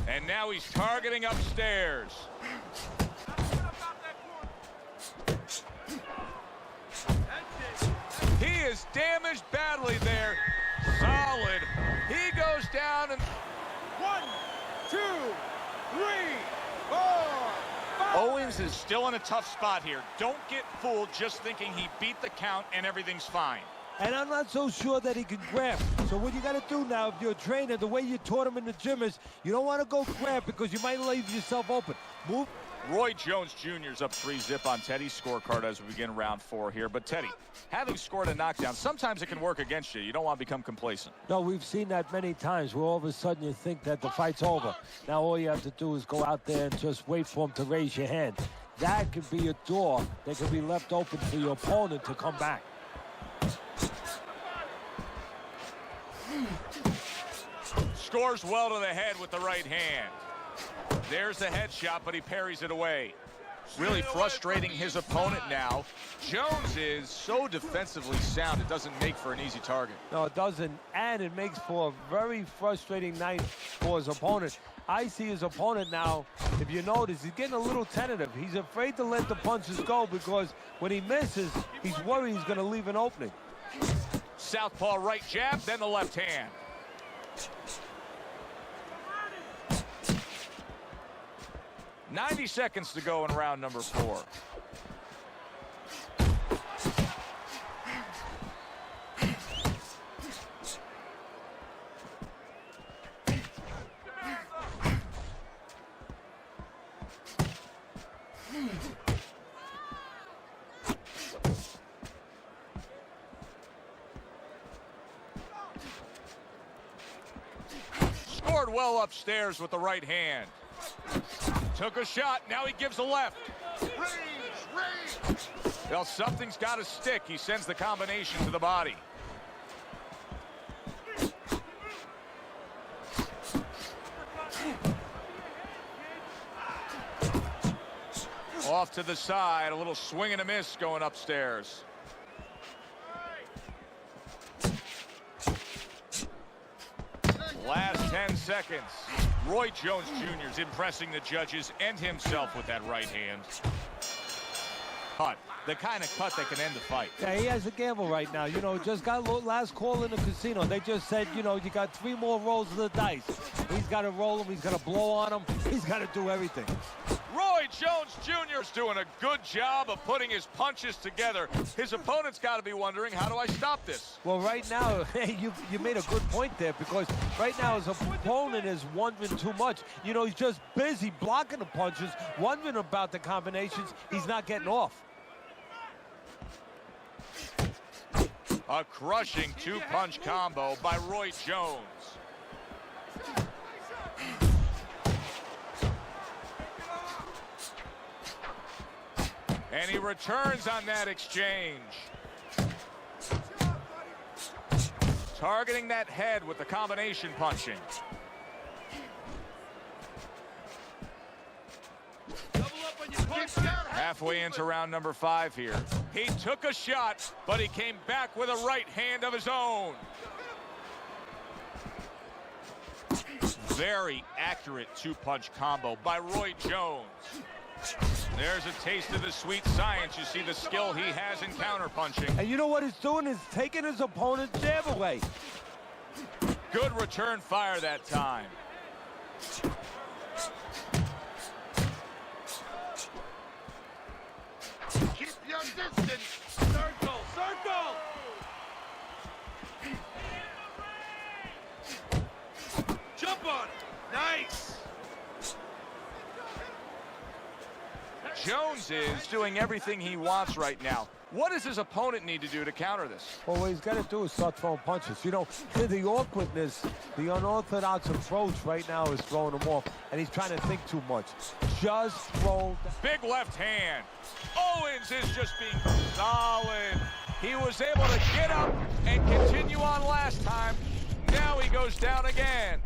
And now he's targeting upstairs. He is damaged badly there. Solid. He goes down and 1, 2, 3, 4, 5. Owens is still in a tough spot here. Don't get fooled just thinking he beat the count and everything's fine. And I'm not so sure that he can grab. So what you got to do now, if you're a trainer, the way you taught him in the gym is you don't want to go grab because you might leave yourself open. Move. Roy Jones Jr.'s up 3-0 on Teddy's scorecard as we begin round 4 here. But Teddy, having scored a knockdown, sometimes it can work against you. You don't want to become complacent. No, we've seen that many times where all of a sudden you think that the fight's over. Now all you have to do is go out there and just wait for him to raise your hand. That could be a door that could be left open for your opponent to come back. Scores well to the head with the right hand. There's the headshot, but he parries it away. Really frustrating his opponent now. Jones is so defensively sound, it doesn't make for an easy target. No, it doesn't, and it makes for a very frustrating night for his opponent. I see his opponent now, if you notice, he's getting a little tentative. He's afraid to let the punches go because when he misses, he's worried he's going to leave an opening. Southpaw right jab, then the left hand. "90 seconds to go in round number 4. well upstairs with the right hand. Took a shot, now he gives a left. Range. Well, something's got to stick. He sends the combination to the body. Off to the side, a little swing and a miss going upstairs. Last 10 seconds. Roy Jones Jr. is impressing the judges and himself with that right hand. Cut. The kind of cut that can end the fight. Yeah, he has a gamble right now. You know, just got last call in the casino. They just said, you know, you got 3 more rolls of the dice. He's got to roll them. He's got to blow on them. He's got to do everything. Roy Jones Jr. is doing a good job of putting his punches together. His opponent's got to be wondering, how do I stop this? Well, right now, you made a good point there, because right now his opponent is wondering too much. You know, he's just busy blocking the punches, wondering about the combinations. He's not getting off. A crushing 2-punch combo by Roy Jones. And he returns on that exchange. Targeting that head with the combination punching. Halfway into round number 5 here. He took a shot, but he came back with a right hand of his own. Very accurate 2-punch combo by Roy Jones. There's a taste of the sweet science. You see the skill he has in counterpunching. And you know what he's doing? Is taking his opponent's jab away. Good return fire that time. Keep your distance. Circle, circle! Jump on it. Nice! Jones is doing everything he wants right now. What does his opponent need to do to counter this? Well, what he's got to do is start throwing punches. You know, the awkwardness, the unorthodox approach right now is throwing him off, and he's trying to think too much. Just throw. Big left hand. Owens is just being solid. He was able to get up and continue on last time. Now he goes down again.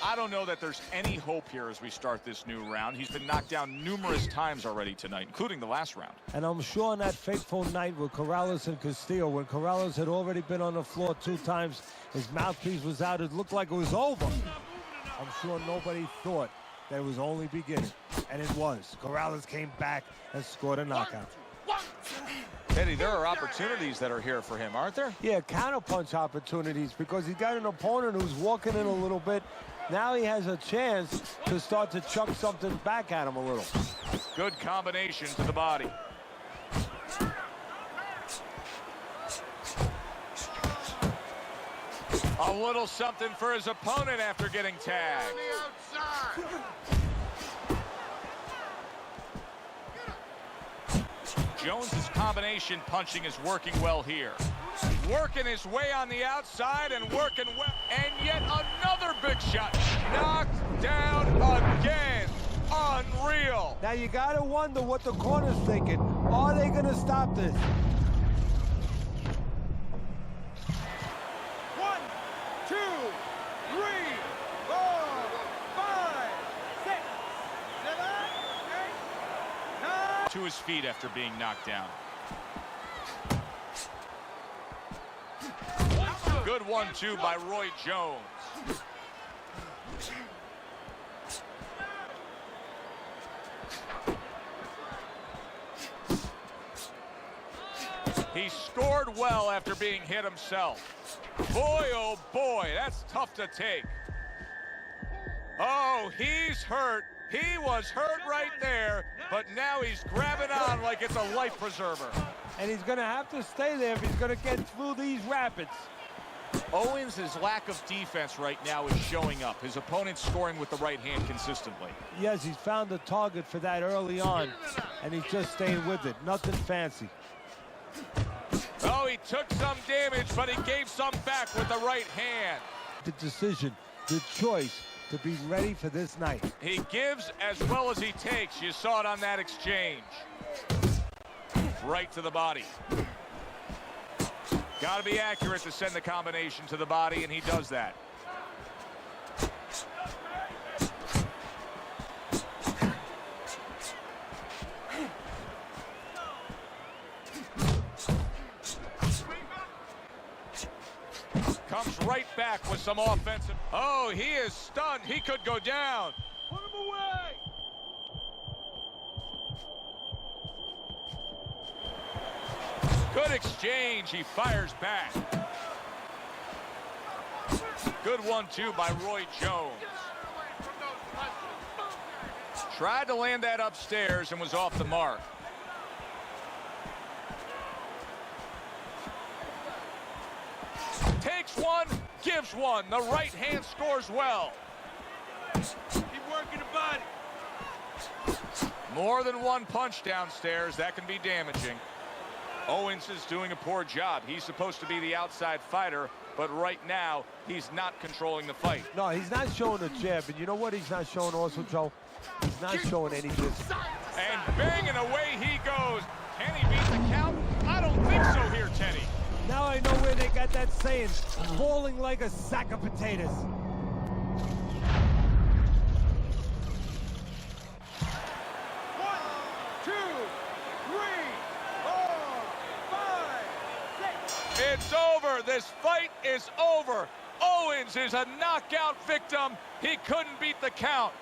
I don't know that there's any hope here as we start this new round. He's been knocked down numerous times already tonight, including the last round. And I'm sure on that fateful night with Corrales and Castillo, when Corrales had already been on the floor 2 times, his mouthpiece was out, it looked like it was over. I'm sure nobody thought that it was only beginning, and it was. Corrales came back and scored a knockout. Eddie, there are opportunities that are here for him, aren't there? Yeah, counterpunch opportunities, because he's got an opponent who's walking in a little bit. Now he has a chance to start to chuck something back at him a little. Good combination to the body. A little something for his opponent after getting tagged. On the outside. Jones's combination punching is working well here. Working his way on the outside and working well. And yet another big shot. Knocked down again. Unreal. Now you gotta wonder what the corner's thinking. Are they gonna stop this? 1, 2, 3, 4, 5, 6, 7, 8, 9. To his feet after being knocked down. Good 1-2 by Roy Jones. He scored well after being hit himself. Boy, oh boy, that's tough to take. Oh, he's hurt. He was hurt right there, but now he's grabbing on like it's a life preserver. And he's gonna have to stay there if he's gonna get through these rapids. Owens' lack of defense right now is showing up. His opponent's scoring with the right hand consistently. Yes, he's found a target for that early on, and he's just staying with it. Nothing fancy. Oh, he took some damage, but he gave some back with the right hand. The decision, the choice to be ready for this night. He gives as well as he takes. You saw it on that exchange. Right to the body. Got to be accurate to send the combination to the body, and he does that. Comes right back with some offensive. Oh, he is stunned. He could go down. Put him away. Good exchange. He fires back. Good 1-2 by Roy Jones. Tried to land that upstairs and was off the mark. Takes one, gives one. The right hand scores well. Keep working the body. More than one punch downstairs. That can be damaging. Owens is doing a poor job. He's supposed to be the outside fighter, but right now, he's not controlling the fight. No, he's not showing a jab, and you know what he's not showing also, Joe? He's not showing any distance. And banging away he goes. Can he beat the count? I don't think so here, Teddy. Now I know where they got that saying, falling like a sack of potatoes. 1, 2, 3, 4, 5, 6. It's over. This fight is over. Owens is a knockout victim. He couldn't beat the count.